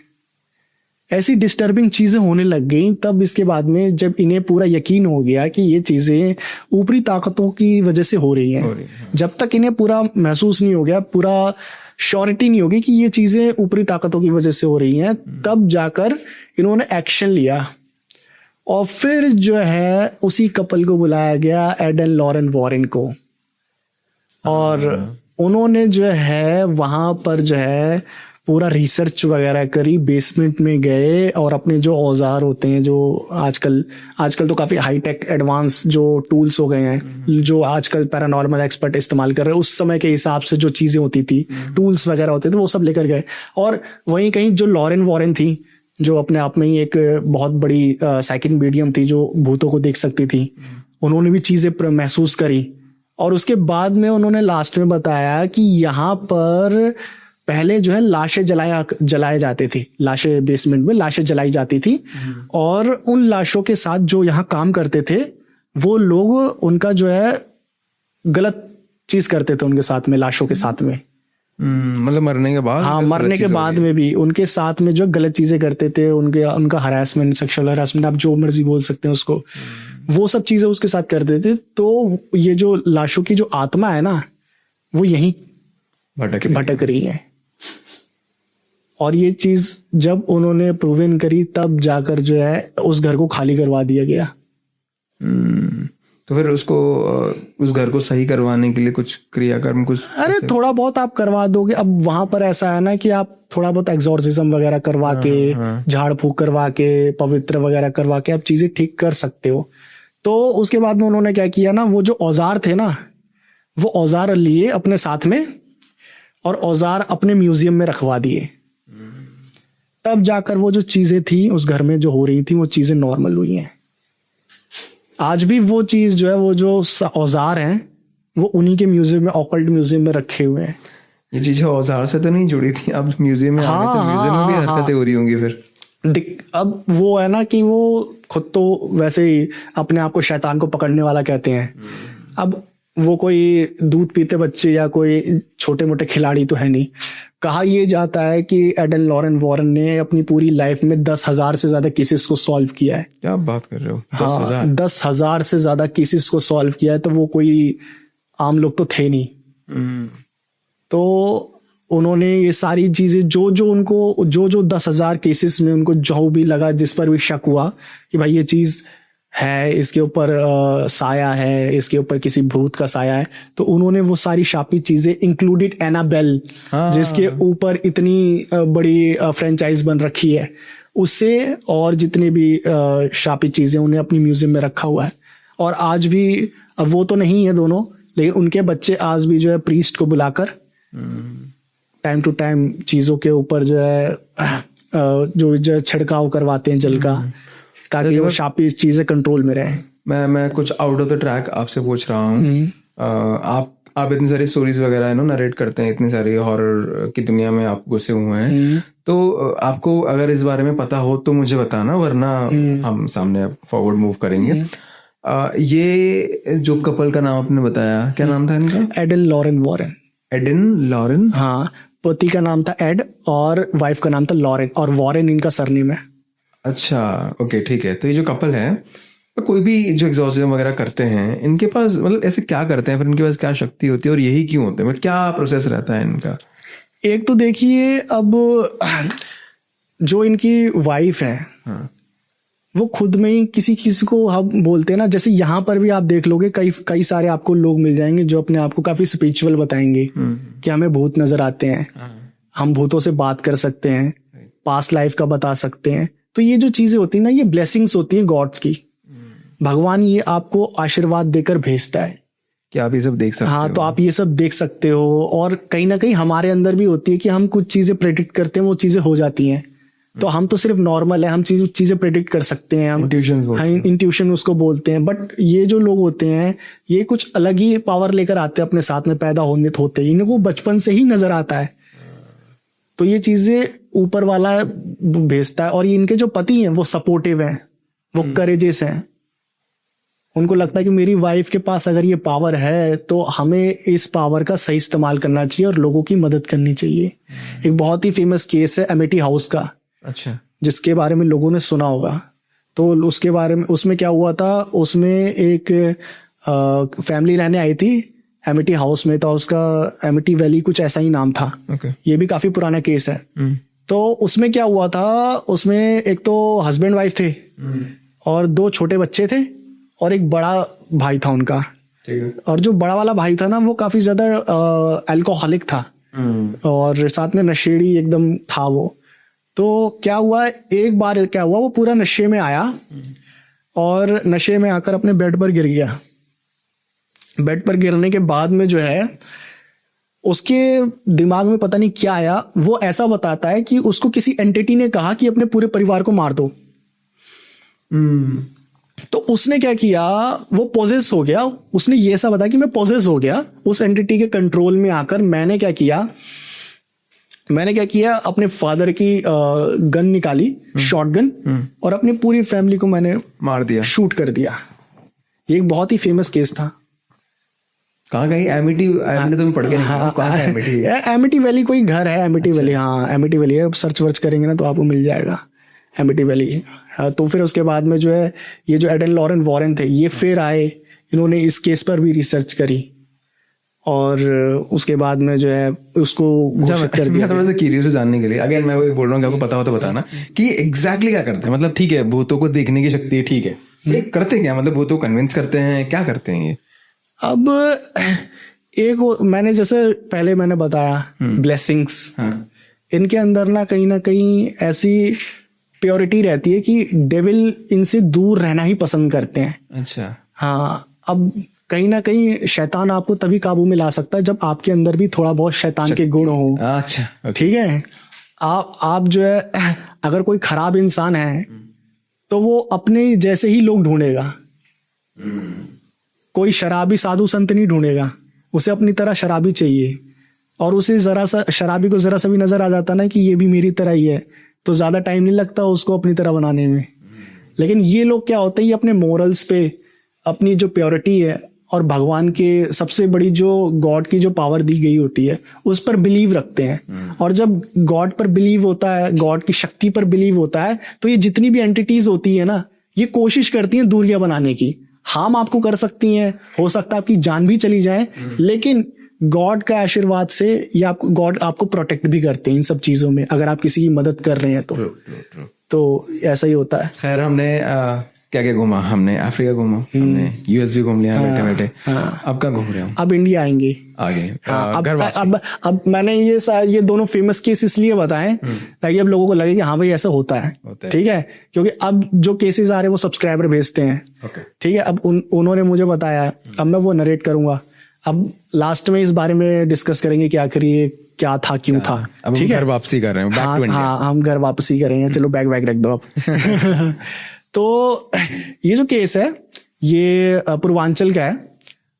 A: ऐसी डिस्टर्बिंग चीजें होने लग गई। तब इसके बाद में जब इन्हें पूरा यकीन हो गया कि ये चीजें ऊपरी ताकतों की वजह से हो रही हैं, जब तक इन्हें पूरा महसूस नहीं हो गया, पूरा श्योरिटी नहीं होगी कि ये चीजें ऊपरी ताकतों की वजह से हो रही हैं, तब जाकर इन्होंने एक्शन लिया। और फिर जो है उसी कपल को बुलाया गया, एडन लॉरेन वॉरेन को, और उन्होंने जो है वहां पर जो है पूरा रिसर्च वगैरह करी, बेसमेंट में गए और अपने जो औजार होते हैं, जो आजकल तो काफी हाईटेक एडवांस जो टूल्स हो गए हैं, जो आजकल पैरानॉर्मल एक्सपर्ट इस्तेमाल कर रहे हैं, उस समय के हिसाब से जो चीजें होती थी, टूल्स वगैरह होते थे, वो सब लेकर गए। और वहीं कहीं जो लॉरेन वॉरेन थी, जो अपने आप में ही एक बहुत बड़ी साइकिक मीडियम थी, जो भूतों को देख सकती थी, उन्होंने भी चीजें महसूस करी। और उसके बाद में उन्होंने लास्ट में बताया कि यहाँ पर पहले जो है लाशें जलाए जाते थे, लाशें बेसमेंट में लाशें जलाई जाती थी, और उन लाशों के साथ जो यहाँ काम करते थे वो लोग उनका जो है गलत चीज करते थे उनके साथ में, लाशों के साथ में।
B: मतलब मरने के बाद?
A: हाँ, मरने के बाद में भी उनके साथ में जो गलत चीजें करते थे, उनका हरासमेंट, सेक्सुअल हरासमेंट, आप जो मर्जी बोल सकते हैं उसको, वो सब चीजें उसके साथ करते थे। तो ये जो लाशों की जो आत्मा है ना, वो यहीं भटक रही है। और ये चीज जब उन्होंने प्रूवन करी, तब जाकर जो है उस घर को खाली करवा दिया गया।
B: तो फिर उसको उस घर को सही करवाने के लिए कुछ क्रियाकर्म कुछ?
A: अरे थोड़ा बहुत आप करवा दोगे। अब वहां पर ऐसा है ना कि आप थोड़ा बहुत एग्जॉर्सिज्म वगैरह करवा के, झाड़ फूक करवा के, पवित्र वगैरह करवा के आप चीजें ठीक कर सकते हो। तो उसके बाद में उन्होंने क्या किया ना, वो जो औजार थे ना, वो औजार लिए अपने साथ में और औजार अपने म्यूजियम में रखवा दिए। तब जाकर वो जो चीजें थी उस घर में जो हो रही थी वो चीजें नॉर्मल हुई हैं। आज भी वो चीज जो है, वो जो औजार हैं, वो उन्हीं के म्यूजियम में, ऑकल्ट म्यूजियम में रखे हुए हैं।
B: ये चीजें औजार से तो नहीं जुड़ी थी, अब म्यूजियम में आने से म्यूजियम में भी हरकतें हो रही होंगी फिर।
A: अब वो है ना कि वो खुद तो वैसे ही अपने आप को शैतान को पकड़ने वाला कहते हैं। अब वो कोई दूध पीते बच्चे या कोई छोटे मोटे खिलाड़ी तो है नहीं। कहा यह जाता है कि एडन लॉरेन वॉरेन ने अपनी पूरी लाइफ में 10,000 से ज्यादा केसेस को सॉल्व किया है।
B: क्या बात कर रहे हो?
A: हाँ, 10,000 से ज्यादा केसेस को सॉल्व किया है। तो वो कोई आम लोग तो थे नहीं। तो उन्होंने ये सारी चीजें जो 10,000 केसेस में उनको जो भी लगा, जिस पर भी शक हुआ कि भाई ये चीज है, इसके ऊपर साया है, इसके ऊपर किसी भूत का साया है, तो उन्होंने वो सारी शापी चीजें, इंक्लूडेड एनाबेल, जिसके ऊपर इतनी बड़ी फ्रेंचाइज बन रखी है, उससे और जितने भी शापी चीजें उन्हें अपनी म्यूजियम में रखा हुआ है। और आज भी, अब वो तो नहीं है दोनों, लेकिन उनके बच्चे आज भी जो है प्रीस्ट को बुलाकर टाइम टू टाइम चीजों के ऊपर जो है जो छिड़काव करवाते हैं जल का, ताकि वो शापी चीजें कंट्रोल में रहे।
B: मैं कुछ आउट ऑफ द ट्रैक आपसे पूछ रहा हूँ। आप इतनी सारी स्टोरीज वगैरह है ना नरेट करते हैं, इतनी सारी हॉरर की दुनिया में आप घुसे हुए हैं, तो आपको अगर इस बारे में पता हो तो मुझे बताना, वरना हम सामने फॉरवर्ड मूव करेंगे। ये जो कपल का नाम आपने बताया, क्या नाम था इनका?
A: Aidan Lauren Warren.
B: Aidan Lauren? हाँ,
A: पति का नाम था एड और वाइफ का नाम था लॉरेन, और वॉरेन इनका सरनेम है।
B: अच्छा, ओके, ठीक है। तो ये जो कपल है, तो कोई भी जो एग्जॉर्सिज्म वगैरह करते हैं, इनके पास मतलब ऐसे क्या करते हैं, फिर इनके पास क्या शक्ति होती है और यही क्यों होते हैं, मतलब क्या प्रोसेस रहता है इनका?
A: एक तो देखिए, अब जो इनकी वाइफ है,
B: हाँ,
A: वो खुद में ही किसी को हम बोलते हैं ना, जैसे यहाँ पर भी आप देख लोगे कई सारे आपको लोग मिल जाएंगे जो अपने आप को काफी स्पिरिचुअल बताएंगे कि हमें भूत नजर आते हैं, हम भूतों से बात कर सकते हैं, पास्ट लाइफ का बता सकते हैं। तो ये जो चीजें होती है ना, ये ब्लेसिंग्स होती है गॉड्स की। भगवान ये आपको आशीर्वाद देकर भेजता है
B: कि आप ये सब देख सकते हो।
A: हाँ, तो आप ये सब देख सकते हो। और कहीं ना कहीं हमारे अंदर भी होती है कि हम कुछ चीजें प्रेडिक्ट करते हैं, वो चीजें हो जाती हैं। तो हम तो सिर्फ नॉर्मल है, हम चीजें प्रेडिक्ट कर सकते हैं, हम इंट्यूशन उसको बोलते हैं। बट ये जो लोग होते हैं, ये कुछ अलग ही पावर लेकर आते हैं अपने साथ में, पैदा होते हैं, इनको बचपन से ही नजर आता है। तो ये चीजें ऊपर वाला भेजता है। और ये इनके जो पति हैं वो सपोर्टिव हैं, वो करेजेस हैं। उनको लगता है कि मेरी वाइफ के पास अगर ये पावर है तो हमें इस पावर का सही इस्तेमाल करना चाहिए और लोगों की मदद करनी चाहिए। एक बहुत ही फेमस केस है एमिटी हाउस का,
B: अच्छा, जिसके
A: बारे में लोगों ने सुना होगा। तो उसके बारे में, उसमें क्या हुआ था, उसमें एक फैमिली रहने आई थी, एमिटी हाउस में था, उसका एमिटी वैली कुछ ऐसा ही नाम था। ये भी काफी पुराना केस है। तो उसमें क्या हुआ था, उसमें एक तो हस्बैंड वाइफ थे और 2 छोटे बच्चे थे और एक बड़ा भाई था उनका। और जो बड़ा वाला भाई था ना, वो काफी ज्यादा अल्कोहलिक था और साथ में नशेड़ी एकदम था वो। तो क्या हुआ, एक बार क्या हुआ, वो पूरा नशे में आया और नशे में आकर अपने बेड पर गिर गया। बेड पर गिरने के बाद में जो है, उसके दिमाग में पता नहीं क्या आया। वो ऐसा बताता है कि उसको किसी एंटिटी ने कहा कि अपने पूरे परिवार को मार दो। तो उसने क्या किया, वो पोजेस हो गया। उसने ये ऐसा बताया कि मैं पोजेस हो गया उस एंटिटी के कंट्रोल में आकर। मैंने क्या किया, अपने फादर की गन निकाली, शॉटगन, और अपनी पूरी फैमिली को मैंने
B: मार दिया,
A: शूट कर दिया। ये एक बहुत ही फेमस केस था।
B: कहाँ गई? एमिटी तो मैं पढ़ के
A: एमिटी वैली कोई घर है, एमिटी वैली। हाँ, एमिटी वैली है। सर्च वर्च करेंगे ना तो आपको मिल जाएगा एमिटी वैली। तो फिर उसके बाद में जो है, ये जो एडन लॉरेन वॉरेन थे, ये फिर आए, इन्होंने इस केस पर भी रिसर्च करी और उसके बाद में जो है उसको घोषित कर दिया।
B: मैं थोड़ा सा क्यूरियस हूं जानने के लिए, अगेन मैं वही बोल रहा हूँ कि आपको पता हो तो बताना कि एग्जैक्टली क्या करते हैं। मतलब ठीक है, भूतों को देखने की शक्ति है, ठीक है, करते क्या, मतलब भूतों को कन्विंस करते हैं, क्या करते हैं ये?
A: अब एक मैंने जैसे पहले मैंने बताया, ब्लेसिंग्स, इनके अंदर ना कहीं ऐसी प्योरिटी रहती है कि डेविल इनसे दूर रहना ही पसंद करते हैं।
B: अच्छा,
A: हाँ। अब कहीं ना कहीं शैतान आपको तभी काबू में ला सकता है जब आपके अंदर भी थोड़ा बहुत शैतान के गुण हो।
B: अच्छा,
A: ठीक है। आप जो है, अगर कोई खराब इंसान है तो वो अपने जैसे ही लोग ढूंढेगा, कोई शराबी साधु संत नहीं ढूंढेगा, उसे अपनी तरह शराबी चाहिए। और उसे जरा सा शराबी को जरा सा भी नजर आ जाता ना कि ये भी मेरी तरह ही है, तो ज्यादा टाइम नहीं लगता उसको अपनी तरह बनाने में। लेकिन ये लोग क्या होते हैं, ये अपने मोरल्स पे, अपनी जो प्योरिटी है और भगवान के सबसे बड़ी जो गॉड की जो पावर दी गई होती है उस पर बिलीव रखते हैं। और जब गॉड पर बिलीव होता है, गॉड की शक्ति पर बिलीव होता है, तो ये जितनी भी एंटिटीज होती है ना, ये कोशिश करती हैं दूरियां बनाने की। हार्म आपको कर सकती हैं, हो सकता है आपकी जान भी चली जाए, लेकिन गॉड का आशीर्वाद से ये आपको, गॉड आपको प्रोटेक्ट भी करते हैं इन सब चीजों में, अगर आप किसी की मदद कर रहे हैं तो ऐसा ही होता है।
B: खैर, हमने क्या क्या घूमा, हमने अफ्रीका घूमा, हमने यूएस भी घूम लिया बैठे बैठे। अब क्या घूम रहे हो?
A: अब इंडिया आएंगे
B: आगे।
A: अब मैंने ये दोनों फेमस केस इसलिए बताएं ताकि अब लोगों को लगे कि हाँ भाई ऐसा होता है। ठीक है, क्योंकि अब जो केसेस आ रहे हैं वो सब्सक्राइबर भेजते हैं। ठीक है, अब उन्होंने मुझे बताया, अब मैं वो नरेट करूंगा। अब लास्ट में इस बारे में डिस्कस करेंगे कि आखिर ये क्या था, क्यों था।
B: अब हम घर वापसी कर रहे हैं,
A: हाँ हम घर वापसी करेंगे। चलो बैग रख दो अब। तो ये जो केस है ये पूर्वांचल का है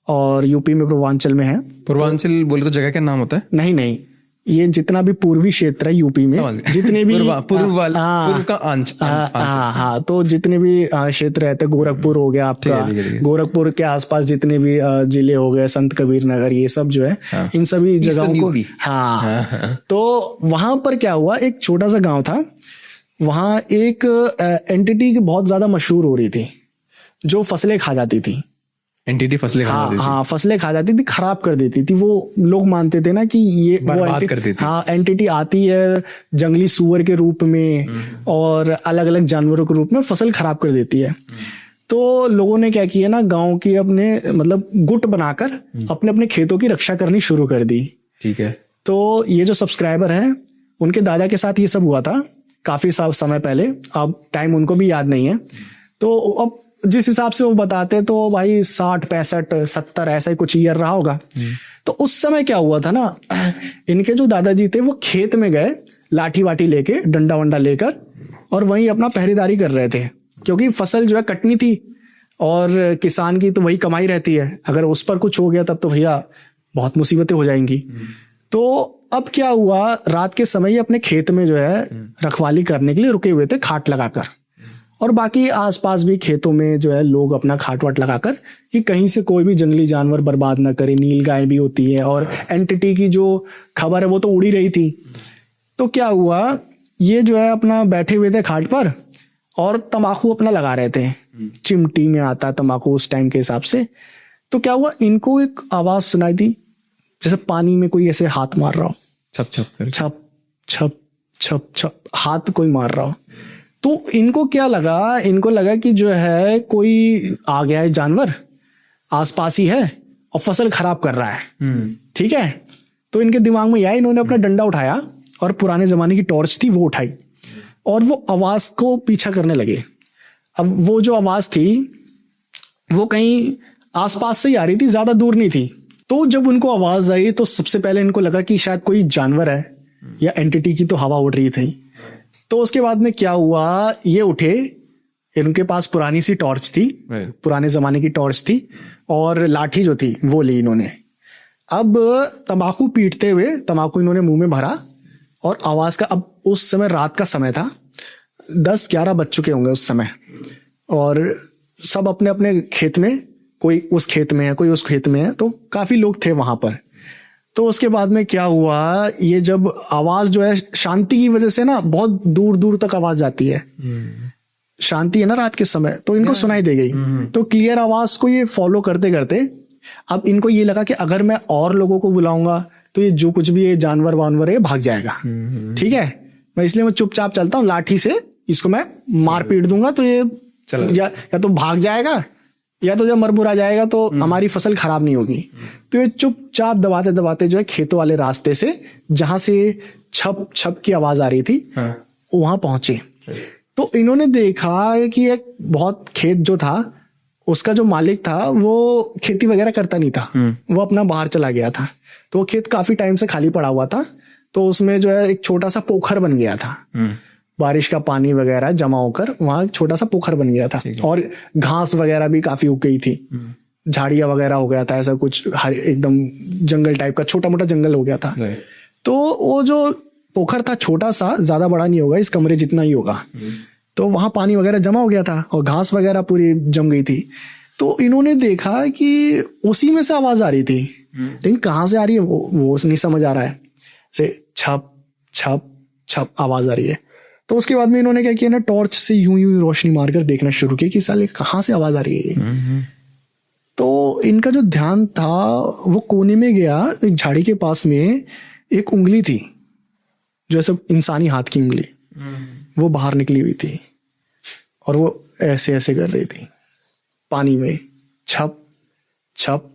A: और यूपी में पूर्वांचल में है।
B: पूर्वांचल बोले तो जगह का नाम होता है?
A: नहीं, ये जितना भी पूर्वी क्षेत्र है यूपी में, जितने भी
B: पूर्व का अंश,
A: हाँ, तो जितने भी क्षेत्र रहते, गोरखपुर हो गया आपका, गोरखपुर के आसपास जितने भी जिले हो गए, संत कबीर नगर, ये सब जो है, इन सभी जगहों को, हाँ। तो वहां पर क्या हुआ, एक छोटा सा गांव था, वहां एक एंटिटी बहुत ज्यादा मशहूर हो रही थी जो फसलें खा जाती थी।
B: एंटिटी फसलें खा जाती थी? हाँ,
A: फसलें खा जाती थी, खराब कर देती थी। वो लोग मानते थे ना कि ये
B: बर्बाद कर देती।
A: हाँ, एंटिटी आती है जंगली सूअर के रूप में और अलग अलग जानवरों के रूप में फसल खराब कर देती है। तो लोगों ने क्या किया ना, गांव की अपने मतलब गुट बनाकर अपने अपने खेतों की रक्षा करनी शुरू कर दी।
B: ठीक है।
A: तो ये जो सब्सक्राइबर है, उनके दादा के साथ ये सब हुआ था काफी समय पहले, अब टाइम उनको भी याद नहीं है। तो अब जिस हिसाब से वो बताते तो भाई 60, 65, 70 ऐसा ही कुछ ईयर रहा होगा। तो उस समय क्या हुआ था ना, इनके जो दादाजी थे वो खेत में गए लाठी वाठी लेके, डंडा वंडा लेकर, और वहीं अपना पहरेदारी कर रहे थे, क्योंकि फसल जो है कटनी थी और किसान की तो वही कमाई रहती है। अगर उस पर कुछ हो गया तब तो भैया बहुत मुसीबतें हो जाएंगी। तो अब क्या हुआ, रात के समय अपने खेत में जो है रखवाली करने के लिए रुके हुए थे खाट लगाकर, और बाकी आसपास भी खेतों में जो है लोग अपना खाट वाट लगाकर कि कहीं से कोई भी जंगली जानवर बर्बाद ना करे। नील गाय भी होती है और एंटिटी की जो खबर है वो तो उड़ी रही थी। तो क्या हुआ, ये जो है अपना बैठे हुए थे खाट पर और तंबाकू अपना लगा रहे थे, चिमटी में आता है तंबाकू उस टाइम के हिसाब से। तो क्या हुआ, इनको एक आवाज सुनाई दी जैसे पानी में कोई ऐसे हाथ मार रहा हो,
B: छप छप
A: छप छप छप छप, हाथ कोई मार रहा हो। तो इनको क्या लगा, इनको लगा कि जो है कोई आ गया है जानवर, आसपास ही है और फसल खराब कर रहा है। ठीक है, तो इनके दिमाग में आया, इन्होंने अपना डंडा उठाया और पुराने जमाने की टॉर्च थी वो उठाई और वो आवाज को पीछा करने लगे। अब वो जो आवाज थी वो कहीं आसपास से ही आ रही थी, ज्यादा दूर नहीं थी। तो जब उनको आवाज आई तो सबसे पहले इनको लगा कि शायद कोई जानवर है या एंटिटी की तो हवा उड़ रही थी। तो उसके बाद में क्या हुआ, ये उठे, इनके पास पुरानी सी टॉर्च थी, पुराने जमाने की टॉर्च थी, और लाठी जो थी वो ली इन्होंने। अब तंबाकू पीटते हुए तंबाकू इन्होंने मुंह में भरा और आवाज का, अब उस समय रात का समय था, 10-11 बज चुके होंगे उस समय, और सब अपने अपने खेत में, कोई उस खेत में है कोई उस खेत में है, तो काफी लोग थे वहां पर। तो उसके बाद में क्या हुआ, ये जब आवाज जो है शांति की वजह से ना बहुत दूर दूर तक आवाज जाती है, शांति है ना रात के समय, तो इनको सुनाई दे गई। तो क्लियर आवाज को ये फॉलो करते करते अब इनको ये लगा कि अगर मैं और लोगों को बुलाऊंगा तो ये जो कुछ भी ये जानवर वानवर है भाग जाएगा। ठीक है, मैं इसलिए मैं चुपचाप चलता हूँ, लाठी से इसको मैं मार पीट दूंगा तो ये या तो भाग जाएगा या तो जब मरमुरा जाएगा तो हमारी फसल खराब नहीं होगी। तो ये चुपचाप दबाते दबाते जो है खेतों वाले रास्ते से, जहां से छप छप की आवाज आ रही थी, वहां पहुंचे। तो इन्होंने देखा कि एक बहुत खेत जो था उसका जो मालिक था वो खेती वगैरह करता नहीं था, वो अपना बाहर चला गया था। तो वो खेत काफी टाइम से खाली पड़ा हुआ था, तो उसमें जो है एक छोटा सा पोखर बन गया था। बारिश का पानी वगैरह जमा होकर वहां छोटा सा पोखर बन गया था, और घास वगैरह भी काफी उग गई थी, झाड़ियां वगैरह हो गया था, ऐसा कुछ हर एकदम जंगल टाइप का छोटा मोटा जंगल हो गया था। तो वो जो पोखर था छोटा सा, ज्यादा बड़ा नहीं होगा, इस कमरे जितना ही होगा, तो वहां पानी वगैरह जमा हो गया था और घास वगैरह पूरी जम गई थी। तो इन्होंने देखा कि उसी में से आवाज आ रही थी, लेकिन कहाँ से आ रही है वो नहीं समझ आ रहा है, से छप छप छप आवाज आ रही है। तो उसके बाद में इन्होंने क्या किया ना, टॉर्च से यूं यूं रोशनी मारकर देखना शुरू किया कि साले कहाँ से आवाज आ रही है ये। तो इनका जो ध्यान था वो कोने में गया, एक झाड़ी के पास में एक उंगली थी, जो ऐसा इंसानी हाथ की उंगली, वो बाहर निकली हुई थी और वो ऐसे ऐसे कर रही थी पानी में, छप छप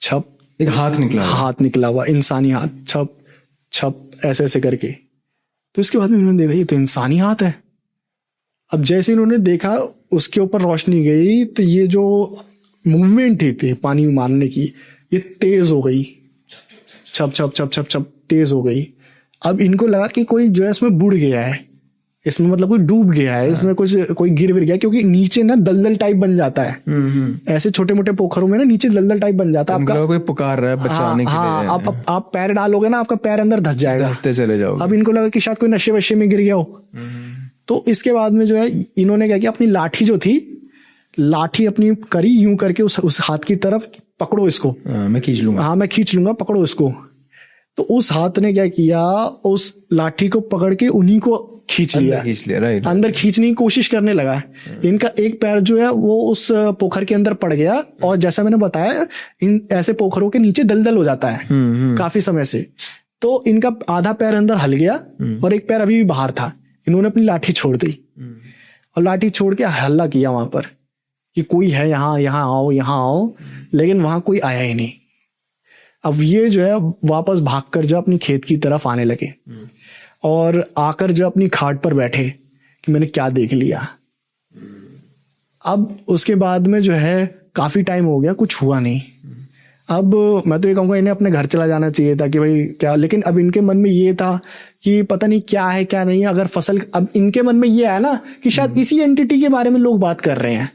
A: छप,
B: एक हाथ
A: निकला हुआ इंसानी हाथ, छप छप ऐसे ऐसे करके। तो इसके बाद में इन्होंने देखा ये तो इंसानी हाथ है। अब जैसे इन्होंने देखा उसके ऊपर रोशनी गई तो ये जो मूवमेंट थी पानी में मारने की, ये तेज हो गई, छप छप छप छप छप तेज हो गई। अब इनको लगा कि कोई जो है इसमें बुड़ गया है, इसमें मतलब कोई डूब गया है, इसमें कुछ कोई गिर गया, क्योंकि नीचे ना दलदल टाइप बन जाता है। ऐसे छोटे मोटे पोखरों में ना नीचे दलदल टाइप बन जाता है, आपका
B: कोई पुकार रहा है बचाने के लिए।
A: आप पैर डालोगे ना, आपका पैर अंदर धस जाएगा,
B: धसते चले जाओगे।
A: अब इनको लगा कि शायद कोई नशे वशे में गिर गया हो। तो इसके बाद में जो है इन्होंने क्या किया, अपनी लाठी जो थी, लाठी अपनी करी यूं करके उस हाथ की तरफ, पकड़ो इसको,
B: मैं खींच लूंगा,
A: हाँ मैं खींच लूंगा, पकड़ो इसको। तो उस हाथ ने क्या किया, उस लाठी को पकड़ के उन्हीं को खींच लिया,
B: राइट,
A: अंदर खींचने की कोशिश करने लगा। इनका एक पैर जो है वो उस पोखर के अंदर पड़ गया, और जैसा मैंने बताया इन ऐसे पोखरों के नीचे दलदल हो जाता है काफी समय से। तो इनका आधा पैर अंदर हल गया और एक पैर अभी भी बाहर था। इन्होंने अपनी लाठी छोड़ दी और लाठी छोड़ के हल्ला किया वहां पर कि कोई है यहाँ, यहाँ आओ, यहाँ आओ, लेकिन वहां कोई आया ही नहीं। अब ये जो है वापस भागकर जो अपनी खेत की तरफ आने लगे और आकर जो अपनी खाट पर बैठे कि मैंने क्या देख लिया। अब उसके बाद में जो है काफी टाइम हो गया, कुछ हुआ नहीं। अब मैं तो ये कहूँगा इन्हें अपने घर चला जाना चाहिए था कि भाई क्या, लेकिन अब इनके मन में ये था कि पता नहीं क्या है क्या नहीं। अगर फसल, अब इनके मन में ये है ना कि शायद इसी एंटिटी के बारे में लोग बात कर रहे हैं,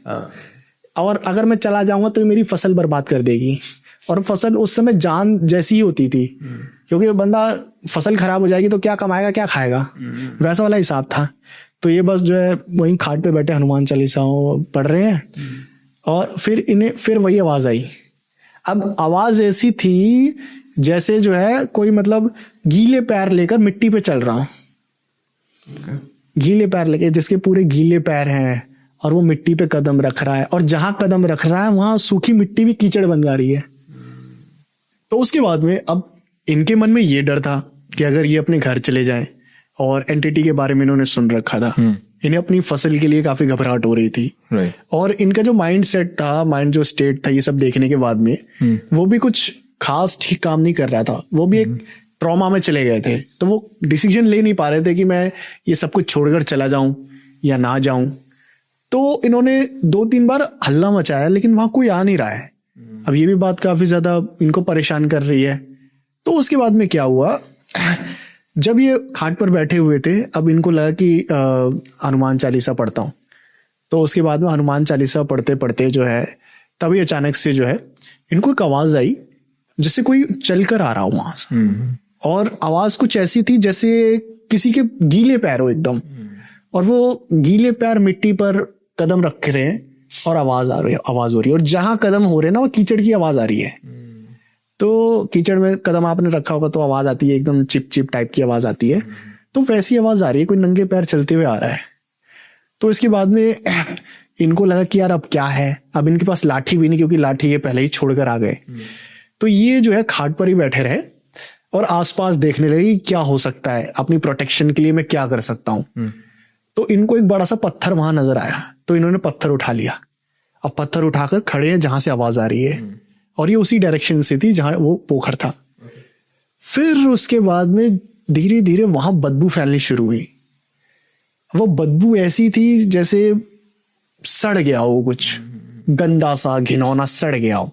A: और अगर मैं चला जाऊंगा तो मेरी फसल बर्बाद कर देगी। और फसल उस समय जान जैसी ही होती थी, क्योंकि बंदा फसल खराब हो जाएगी तो क्या कमाएगा क्या खाएगा, वैसा वाला हिसाब था। तो ये बस जो है वहीं खाट पे बैठे हनुमान चालीसा पढ़ रहे हैं, और फिर इन्हें फिर वही आवाज आई। अब आवाज ऐसी थी जैसे जो है कोई मतलब गीले पैर लेकर मिट्टी पे चल रहा हूं, गीले पैर लेके, जिसके पूरे गीले पैर हैं और वो मिट्टी पे कदम रख रहा है, और जहां कदम रख रहा है वहां सूखी मिट्टी भी कीचड़ बन जा रही है। तो उसके बाद में अब इनके मन में ये डर था कि अगर ये अपने घर चले जाएं, और एंटिटी के बारे में इन्होंने सुन रखा था, इन्हें अपनी फसल के लिए काफी घबराहट हो रही थी। और इनका जो माइंड सेट था, माइंड जो स्टेट था, ये सब देखने के बाद में वो भी कुछ खास ठीक काम नहीं कर रहा था, वो भी एक ट्रॉमा में चले गए थे। तो वो डिसीजन ले नहीं पा रहे थे कि मैं ये सब कुछ छोड़कर चला जाऊं या ना जाऊं। तो इन्होंने 2-3 बार हल्ला मचाया, लेकिन वहां कोई आ नहीं रहा है। अब ये भी बात काफी ज्यादा इनको परेशान कर रही है। तो उसके बाद में क्या हुआ, जब ये खाट पर बैठे हुए थे, अब इनको लगा कि हनुमान चालीसा पढ़ता हूँ। तो उसके बाद में हनुमान चालीसा पढ़ते पढ़ते जो है, तभी अचानक से जो है इनको एक आवाज आई जैसे कोई चलकर आ रहा हो वहां से, और आवाज कुछ ऐसी थी जैसे किसी के गीले पैर हो एकदम, और वो गीले पैर मिट्टी पर कदम रख रहे हैं और आवाज हो रही है, और जहां कदम हो रहे हैं ना वो कीचड़ की आवाज आ रही है। तो कीचड़ में कदम आपने रखा होगा तो आवाज आती है, एकदम चिप चिप टाइप की आवाज आती है। तो वैसी आवाज आ रही है, कोई नंगे पैर चलते हुए आ रहा है। तो इसके बाद में इनको लगा कि यार अब क्या है, अब इनके पास लाठी भी नहीं, क्योंकि लाठी ये पहले ही छोड़कर आ गए। तो ये जो है खाट पर ही बैठे रहे और आसपास देखने लगे कि क्या हो सकता है, अपनी प्रोटेक्शन के लिए मैं क्या कर सकता हूं। तो इनको एक बड़ा सा पत्थर वहां नजर आया, तो इन्होंने पत्थर उठा लिया। अब पत्थर उठाकर खड़े हैं जहां से आवाज आ रही है, और ये उसी डायरेक्शन से थी जहां वो पोखर था। फिर उसके बाद में धीरे धीरे वहां बदबू फैलनी शुरू हुई। वो बदबू ऐसी थी जैसे सड़ गया हो, कुछ गंदा सा घिनौना सड़ गया हो,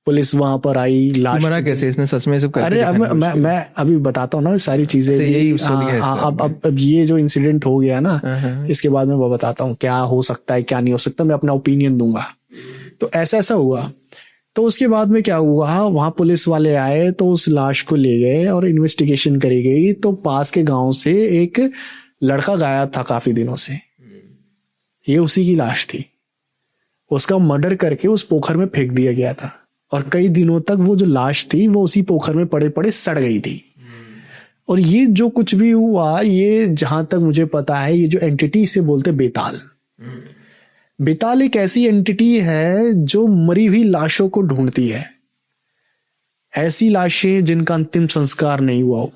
A: पुलिस वहां पर आई, लाश
B: मरा कैसे, इसने सच में सब करके
A: अरे अब मैं अभी बताता हूँ ना सारी चीजें।
B: यही स्टोरी है।
A: अब ये जो इंसिडेंट हो गया ना, इसके बाद मैं बताता हूँ क्या हो सकता है क्या नहीं हो सकता, मैं अपना ओपिनियन दूंगा। तो ऐसा हुआ। तो उसके बाद में क्या हुआ, वहां पुलिस वाले आए तो उस लाश को ले गए और इन्वेस्टिगेशन करी गई। तो पास के गांव से एक लड़का गायब था काफी दिनों से, ये उसी की लाश थी। उसका मर्डर करके उस पोखर में फेंक दिया गया था और कई दिनों तक वो जो लाश थी वो उसी पोखर में पड़े पड़े सड़ गई थी। और ये जो कुछ भी हुआ, ये जहां तक मुझे पता है, ये जो एंटिटी से बोलते बेताल, बेताल एक ऐसी एंटिटी है जो मरी हुई लाशों को ढूंढती है। ऐसी लाशें जिनका अंतिम संस्कार नहीं हुआ हो,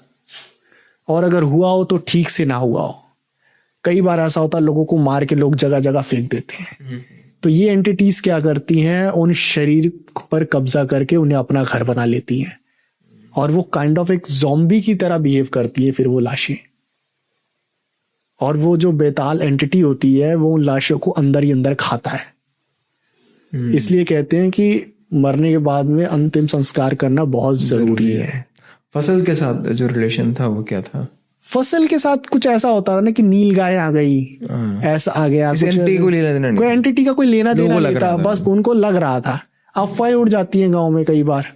A: और अगर हुआ हो तो ठीक से ना हुआ हो। कई बार ऐसा होता है लोगों को मार के लोग जगह जगह फेंक देते हैं। तो ये एंटिटीज क्या करती हैं, उन शरीर पर कब्जा करके उन्हें अपना घर बना लेती हैं और वो काइंड ऑफ एक ज़ॉम्बी की तरह बिहेव करती है फिर वो लाशें। और वो जो बेताल एंटिटी होती है वो उन लाशों को अंदर ही अंदर खाता है। इसलिए कहते हैं कि मरने के बाद में अंतिम संस्कार करना बहुत जरूरी है।
B: फसल के साथ जो रिलेशन था वो क्या था?
A: फसल के साथ कुछ ऐसा होता था ना कि नील गाय आ गई, ऐसा आ गया,
B: कोई
A: एंटिटी का कोई लेना देना नहीं था, बस उनको लग रहा था। अफवाहें उड़ जाती हैं गांव में कई बार।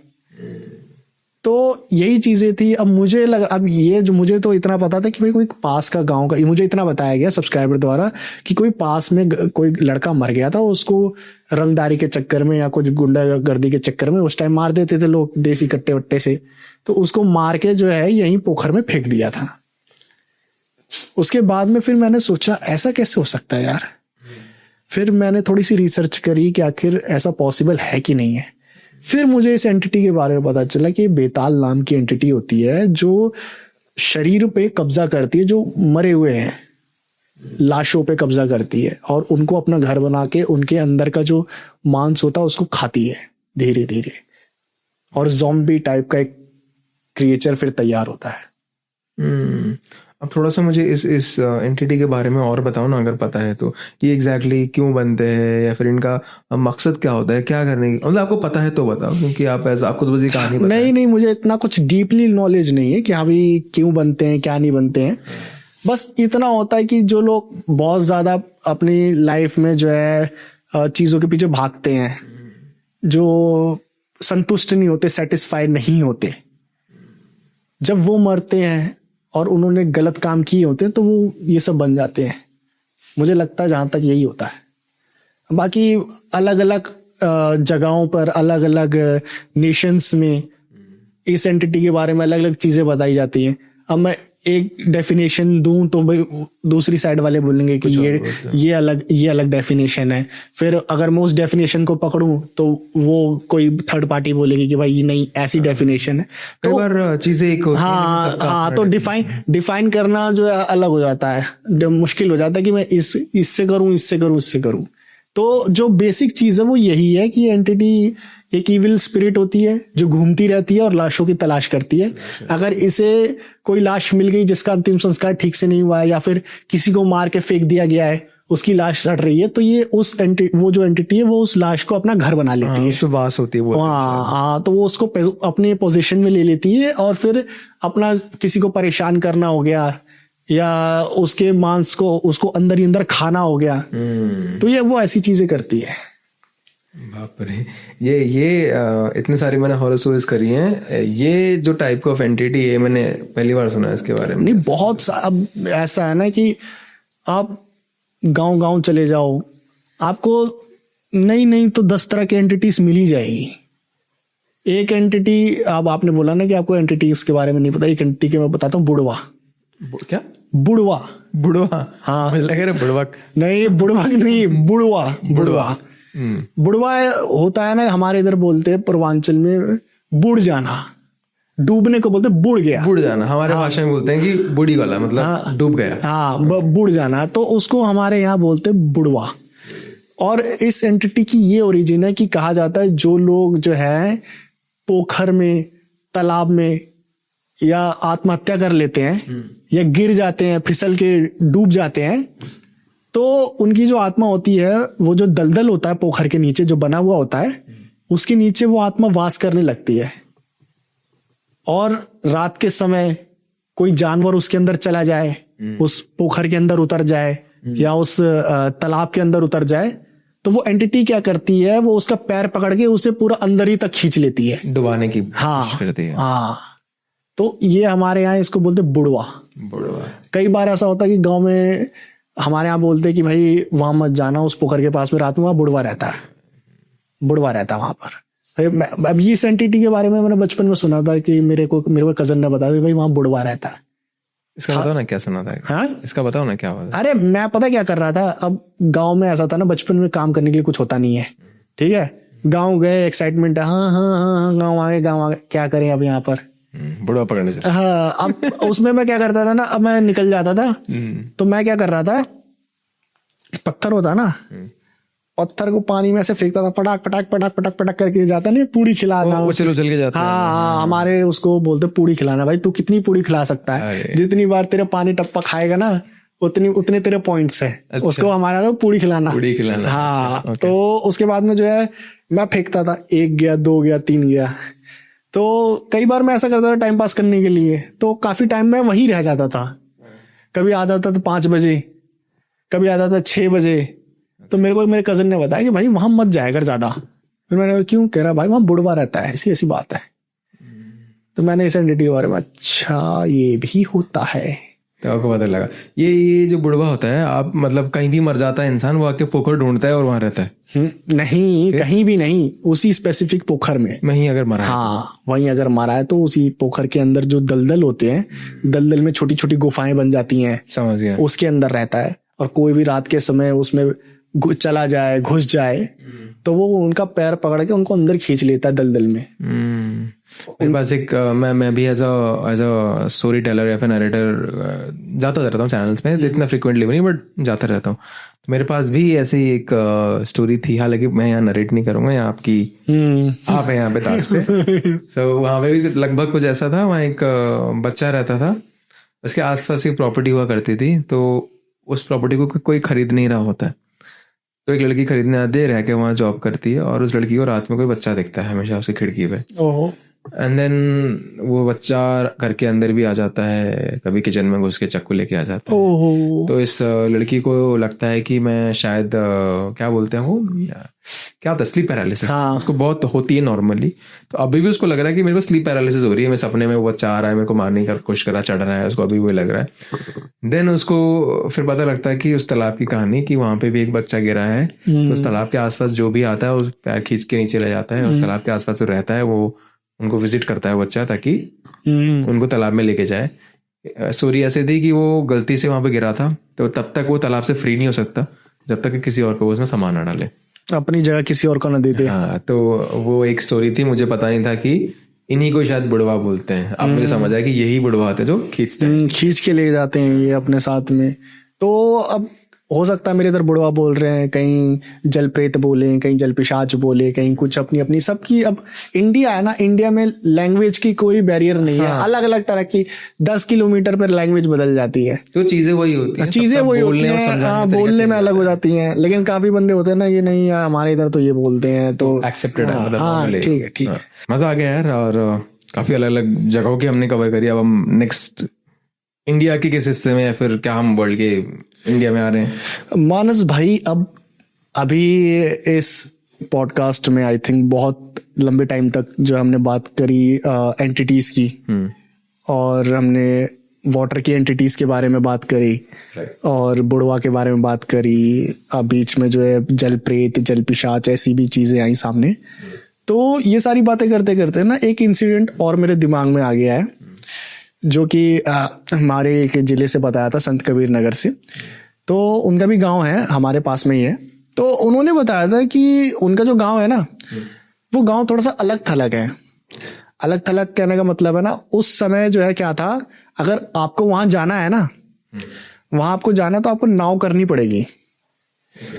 A: तो यही चीजें थी। अब मुझे अब ये जो मुझे तो इतना पता था कि भाई कोई पास का गांव का, मुझे इतना बताया गया सब्सक्राइबर द्वारा कि कोई पास में कोई लड़का मर गया था, उसको रंगदारी के चक्कर में या कुछ गुंडागर्दी के चक्कर में उस टाइम मार देते थे लोग देसी कट्टे वट्टे से। तो उसको मार के जो है यहीं पोखर में फेंक दिया था। उसके बाद में फिर मैंने सोचा ऐसा कैसे हो सकता है यार। फिर मैंने थोड़ी सी रिसर्च करी कि आखिर ऐसा पॉसिबल है कि नहीं है। फिर मुझे इस एंटिटी के बारे में पता चला कि बेताल नाम की एंटिटी होती है जो शरीर पे कब्जा करती है, जो मरे हुए हैं लाशों पे कब्जा करती है और उनको अपना घर बना के उनके अंदर का जो मांस होता है उसको खाती है धीरे धीरे, और ज़ॉम्बी टाइप का एक क्रिएचर फिर तैयार होता है।
B: अब थोड़ा सा मुझे इस एंटिटी के बारे में और बताओ ना, अगर पता है तो। ये एग्जैक्टली क्यों बनते हैं या फिर इनका मकसद क्या होता है, क्या करने की, मतलब आपको पता है तो बताओ, क्योंकि आपको तो बस ये कहानी पता है।
A: नहीं, मुझे इतना कुछ डीपली नॉलेज नहीं है कि हाँ भाई क्यों बनते हैं क्या नहीं बनते हैं। बस इतना होता है कि जो लोग बहुत ज्यादा अपनी लाइफ में जो है चीजों के पीछे भागते हैं, जो संतुष्ट नहीं होते, सेटिस्फाइड नहीं होते, जब वो मरते हैं और उन्होंने गलत काम किए होते हैं तो वो ये सब बन जाते हैं। मुझे लगता है जहां तक यही होता है। बाकी अलग अलग जगहों पर अलग अलग नेशंस में इस एंटिटी के बारे में अलग अलग चीजें बताई जाती हैं। अब मैं एक डेफिनेशन दूं तो भाई दूसरी साइड वाले बोलेंगे कि ये अलग डेफिनेशन है। फिर अगर मैं उस डेफिनेशन को पकड़ूं तो वो कोई थर्ड पार्टी बोलेगी कि भाई नहीं ऐसी डेफिनेशन है। तो
B: बार चीजें एक
A: हाँ तो डिफाइन करना जो है अलग हो जाता है, मुश्किल हो जाता है कि मैं इससे करूं। तो जो बेसिक चीज है वो यही है कि एंटिटी एक इविल स्पिरिट होती है जो घूमती रहती है और लाशों की तलाश करती है। अगर इसे कोई लाश मिल गई जिसका अंतिम संस्कार ठीक से नहीं हुआ है या फिर किसी को मार के फेंक दिया गया है, उसकी लाश सड़ रही है, तो ये वो जो एंटिटी है वो उस लाश को अपना घर बना लेती है,
B: वास होती है वो।
A: हाँ, तो वो उसको अपने पोजीशन में ले लेती है और फिर अपना किसी को परेशान करना हो गया या उसके मांस को उसको अंदर ही अंदर खाना हो गया, तो ये वो ऐसी चीजें करती है।
B: बाप रे, ये इतने सारी मैंने हॉरर स्टोरीज करी हैं। ये जो टाइप ऑफ एंटिटी है मैंने पहली बार सुना है इसके बारे में।
A: नहीं, बहुत अब ऐसा है ना कि आप गांव चले जाओ, आपको नहीं तो 10 तरह की एंटिटीज मिल ही जाएगी। एक एंटिटी, अब आपने बोला ना कि आपको एंटिटीज के बारे में नहीं पता, एक एंटिटी के मैं बताता हूँ, बुढ़वा।
B: क्या? बुढ़वा?
A: हाँ,
B: मुझे लग रहा है बुढ़वा
A: नहीं, बुढ़वा नहीं, बुढ़वा बुढ़वा होता है ना, हमारे इधर बोलते हैं पूर्वांचल में बुड़ जाना, डूबने को बोलते बुड़ गया।
B: बुड़ जाना हमारे भाषा में बोलते हैं कि बूढ़ी वाला, मतलब डूब गया।
A: हाँ, बुड़ जाना, तो उसको हमारे यहाँ बोलते बुढ़वा। और इस एंटिटी की ये ओरिजिन है कि कहा जाता है जो लोग जो है पोखर में, तालाब में या आत्महत्या कर लेते हैं या गिर जाते हैं, फिसल के डूब जाते हैं, तो उनकी जो आत्मा होती है वो जो दलदल होता है पोखर के नीचे जो बना हुआ होता है, उसके नीचे वो आत्मा वास करने लगती है, और रात के समय कोई जानवर उसके अंदर चला जाए, उस पोखर के अंदर उतर जाए या उस तालाब के अंदर उतर जाए, तो वो एंटिटी क्या करती है, वो उसका पैर पकड़ के उसे पूरा अंदर ही तक खींच लेती है,
B: डुबाने की कोशिश करती है।
A: हाँ, तो ये हमारे यहाँ इसको बोलते बुड़वा। कई बार ऐसा होता है कि गांव में हमारे यहाँ बोलते हैं कि भाई वहां मत जाना, उस पोखर के पास में रात में वहां बुड़वा रहता है, बुड़वा रहता है वहां पर। अब इस एंटिटी के बारे में मैंने बचपन में सुना था कि मेरे को कजन ने बताया कि भाई वहां बुड़वा रहता है।
B: इसका बताओ ना क्या सुना था।
A: हाँ,
B: इसका बताओ ना क्या हुआ।
A: अरे मैं पता क्या कर रहा था, अब गांव में ऐसा था ना, बचपन में काम करने के लिए कुछ होता नहीं है, ठीक है, गांव गए, एक्साइटमेंट है, हाँ हाँ हाँ, गांव आ गए, क्या करें अब यहाँ पर,
B: बुढ़वा पकड़ने से।
A: हाँ, अब उसमें मैं क्या करता था ना, अब मैं निकल जाता था, तो मैं क्या कर रहा था, पत्थर होता ना, पत्थर को पानी में ऐसे फेंकता था, पटाक पटाक पटाक पटाक पटाक करके जाता नहीं, पूड़ी खिलाना,
B: उछल के जाता है।
A: हाँ, हमारे उसको बोलते पूड़ी खिलाना। भाई तू कितनी पूड़ी खिला सकता है, जितनी बार तेरे पानी टप्पा खाएगा ना उतने तेरे पॉइंट्स हैं। अच्छा। उसको हमारा तो पूड़ी खिलाना। हाँ, अच्छा, तो उसके बाद में जो है मैं फेंकता था, 1 गया, 2 गया, 3 गया, तो कई बार मैं ऐसा करता था टाइम पास करने के लिए, तो काफी टाइम में वहीं रह जाता था। कभी आ जाता था 5 बजे, कभी आता था 6 बजे, तो मेरे कजन ने बताया कि भाई वहां मत जाया कर ज्यादा। फिर मैंने क्यों, कह रहा भाई वहां बुड़वा रहता है, ऐसी बात है। तो मैंने इस एंटिटी के बारे में, अच्छा ये भी होता है,
B: तो आपको पता लगा। ये जो बुड़वा होता है, आप मतलब कहीं भी मर जाता है इंसान, वो आके पोखर ढूंढता है और वहां रहता है।
A: नहीं, कहीं भी नहीं, उसी स्पेसिफिक पोखर में
B: वहीं अगर मरा है।
A: हाँ, वहीं अगर मरा है तो उसी पोखर के अंदर जो दलदल होते हैं, दलदल में छोटी छोटी गुफाएं बन जाती हैं,
B: समझ गया,
A: उसके अंदर रहता है। और कोई भी रात के समय उसमें चला जाए, घुस जाए, तो वो उनका पैर पकड़ के उनको अंदर खींच लेता है दलदल में।
B: मेरे पास एक मैं भी एज अ स्टोरी टेलर या फिर नरेटर जाता रहता हूँ चैनल्स में, इतना फ्रिक्वेंटली नहीं बट जाता रहता हूँ। तो मेरे पास भी ऐसी एक स्टोरी थी, हालांकि मैं यहाँ नरेट नहीं करूंगा, यहाँ आपकी आप है यहाँ पे ताज पे। सो वहाँ पे भी लगभग कुछ ऐसा था। वहाँ एक बच्चा रहता था, उसके आसपास एक प्रॉपर्टी हुआ करती थी, तो उस प्रॉपर्टी को कोई खरीद नहीं रहा होता है, तो एक लड़की खरीदने आती है, रह के वहाँ जॉब करती है, और उस लड़की को रात में कोई बच्चा दिखता है हमेशा उसकी खिड़की पे। एंड देन वो बच्चा घर के अंदर भी आ जाता है, कभी किचन में घुस के चाकू लेके आ जाता है। तो इस लड़की को लगता है कि मैं शायद क्या बोलते हैं वो, क्या होता है, स्लीप पैरालिसिस। हाँ। उसको बहुत होती है नॉर्मली, तो अभी भी उसको लग रहा है कि मेरे को स्लीप पैरालिसिस हो रही है, मैं सपने में वो बच्चा आ रहा है, मेरे को मारने की कोशिश कर रहा, चढ़ रहा है, उसको अभी वो लग रहा है। देन उसको फिर पता लगता है कि उस तालाब की कहानी, कि वहां पे भी एक बच्चा गिरा है, तो उस तालाब के आसपास जो भी आता है उस पैर खींच के नीचे ले जाता है, उस तालाब के आसपास जो रहता है वो उनको विजिट करता है बच्चा, ताकि उनको तालाब में लेके जाए। स्टोरी ऐसे थी कि वो गलती से वहां पे गिरा था, तो तब तक वो तालाब से फ्री नहीं हो सकता जब तक कि किसी और को उसमें सामान ना डाले,
A: अपनी जगह किसी और को ना देते।
B: हाँ, तो वो एक स्टोरी थी, मुझे पता नहीं था कि इन्हीं को शायद बुड़वा बोलते हैं। अब मुझे समझ आया कि यही बुड़वा होते हैं जो खींचते हैं,
A: खींच के ले जाते हैं ये अपने साथ में। तो अब हो सकता है मेरे इधर बुड़वा बोल रहे हैं, कहीं जल प्रेत बोले, कहीं जल पिशाच बोले, कहीं कुछ अपनी अपनी सबकी। अब इंडिया है ना, इंडिया में लैंग्वेज की कोई बैरियर नहीं है। अलग अलग तरह की 10 किलोमीटर पर लैंग्वेज बदल जाती है,
B: तो चीजें वही होती हैं,
A: चीजें वही होती हैं, बोलने में अलग हो जाती हैं। लेकिन काफी बंदे होते हैं ना कि नहीं हमारे इधर तो ये बोलते हैं, तो
B: एक्सेप्टेड है।
A: ठीक है, ठीक है।
B: मजा आ गया यार, और काफी अलग अलग जगहों की हमने कवर करी। अब हम नेक्स्ट इंडिया के किस हिस्से में, या फिर क्या हम वर्ल्ड के इंडिया में आ रहे हैं?
A: मानस भाई, अब अभी इस पॉडकास्ट में आई थिंक बहुत लंबे टाइम तक जो हमने बात करी एंटिटीज की, और हमने वाटर की एंटिटीज के बारे में बात करी, और बुड़वा के बारे में बात करी। अब बीच में जो है जल प्रेत, जल पिशाच, ऐसी भी चीजें आई सामने। तो ये सारी बातें करते करते ना एक इंसिडेंट और मेरे दिमाग में आ गया है, जो कि हमारे एक जिले से बताया था, संत कबीर नगर से। तो उनका भी गांव है, हमारे पास में ही है। तो उन्होंने बताया था कि उनका जो गांव है ना, वो गांव थोड़ा सा अलग थलग है। अलग थलग कहने का मतलब है ना, उस समय जो है क्या था, अगर आपको वहां जाना है ना, वहां आपको जाना है तो आपको नाव करनी पड़ेगी।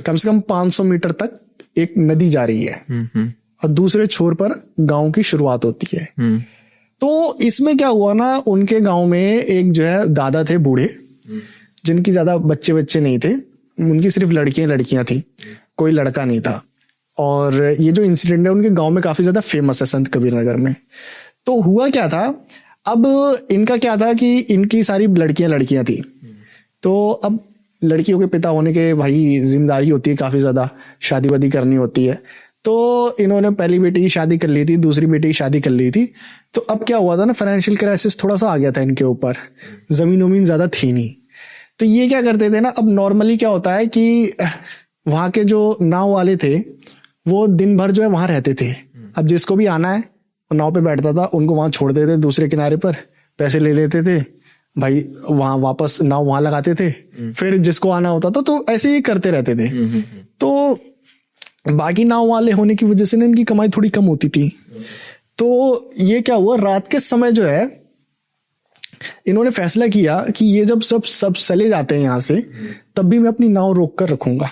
A: कम से कम 500 मीटर तक एक नदी जा रही है, और दूसरे छोर पर गांव की शुरुआत होती है। तो इसमें क्या हुआ ना, उनके गांव में एक जो है दादा थे बूढ़े, जिनकी ज्यादा बच्चे नहीं थे, उनकी सिर्फ लड़कियां थी, कोई लड़का नहीं था। और ये जो इंसिडेंट है उनके गांव में काफी ज्यादा फेमस है, संत कबीर नगर में। तो हुआ क्या था, अब इनका क्या था कि इनकी सारी लड़कियां थी। तो अब लड़कियों के पिता होने के भाई जिम्मेदारी होती है काफी ज्यादा, शादी वादी करनी होती है। तो इन्होंने पहली बेटी की शादी कर ली थी, दूसरी बेटी की शादी कर ली थी। तो अब क्या हुआ था ना, फाइनेंशियल क्राइसिस थोड़ा सा आ गया था इनके ऊपर, जमीन वमीन ज्यादा थी नहीं। तो ये क्या करते थे ना, अब नॉर्मली क्या होता है कि वहां के जो नाव वाले थे वो दिन भर जो है वहां रहते थे। अब जिसको भी आना है वो नाव पे बैठता था, उनको वहां छोड़ देते दूसरे किनारे पर, पैसे ले लेते थे भाई, वहां वापस नाव वहां लगाते थे, फिर जिसको आना होता था तो ऐसे ही करते रहते थे। तो बाकी नाव वाले होने की वजह से ना इनकी कमाई थोड़ी कम होती थी। तो ये क्या हुआ, रात के समय जो है इन्होंने फैसला किया कि ये जब सब चले जाते हैं यहां से, तब भी मैं अपनी नाव रोक कर रखूंगा।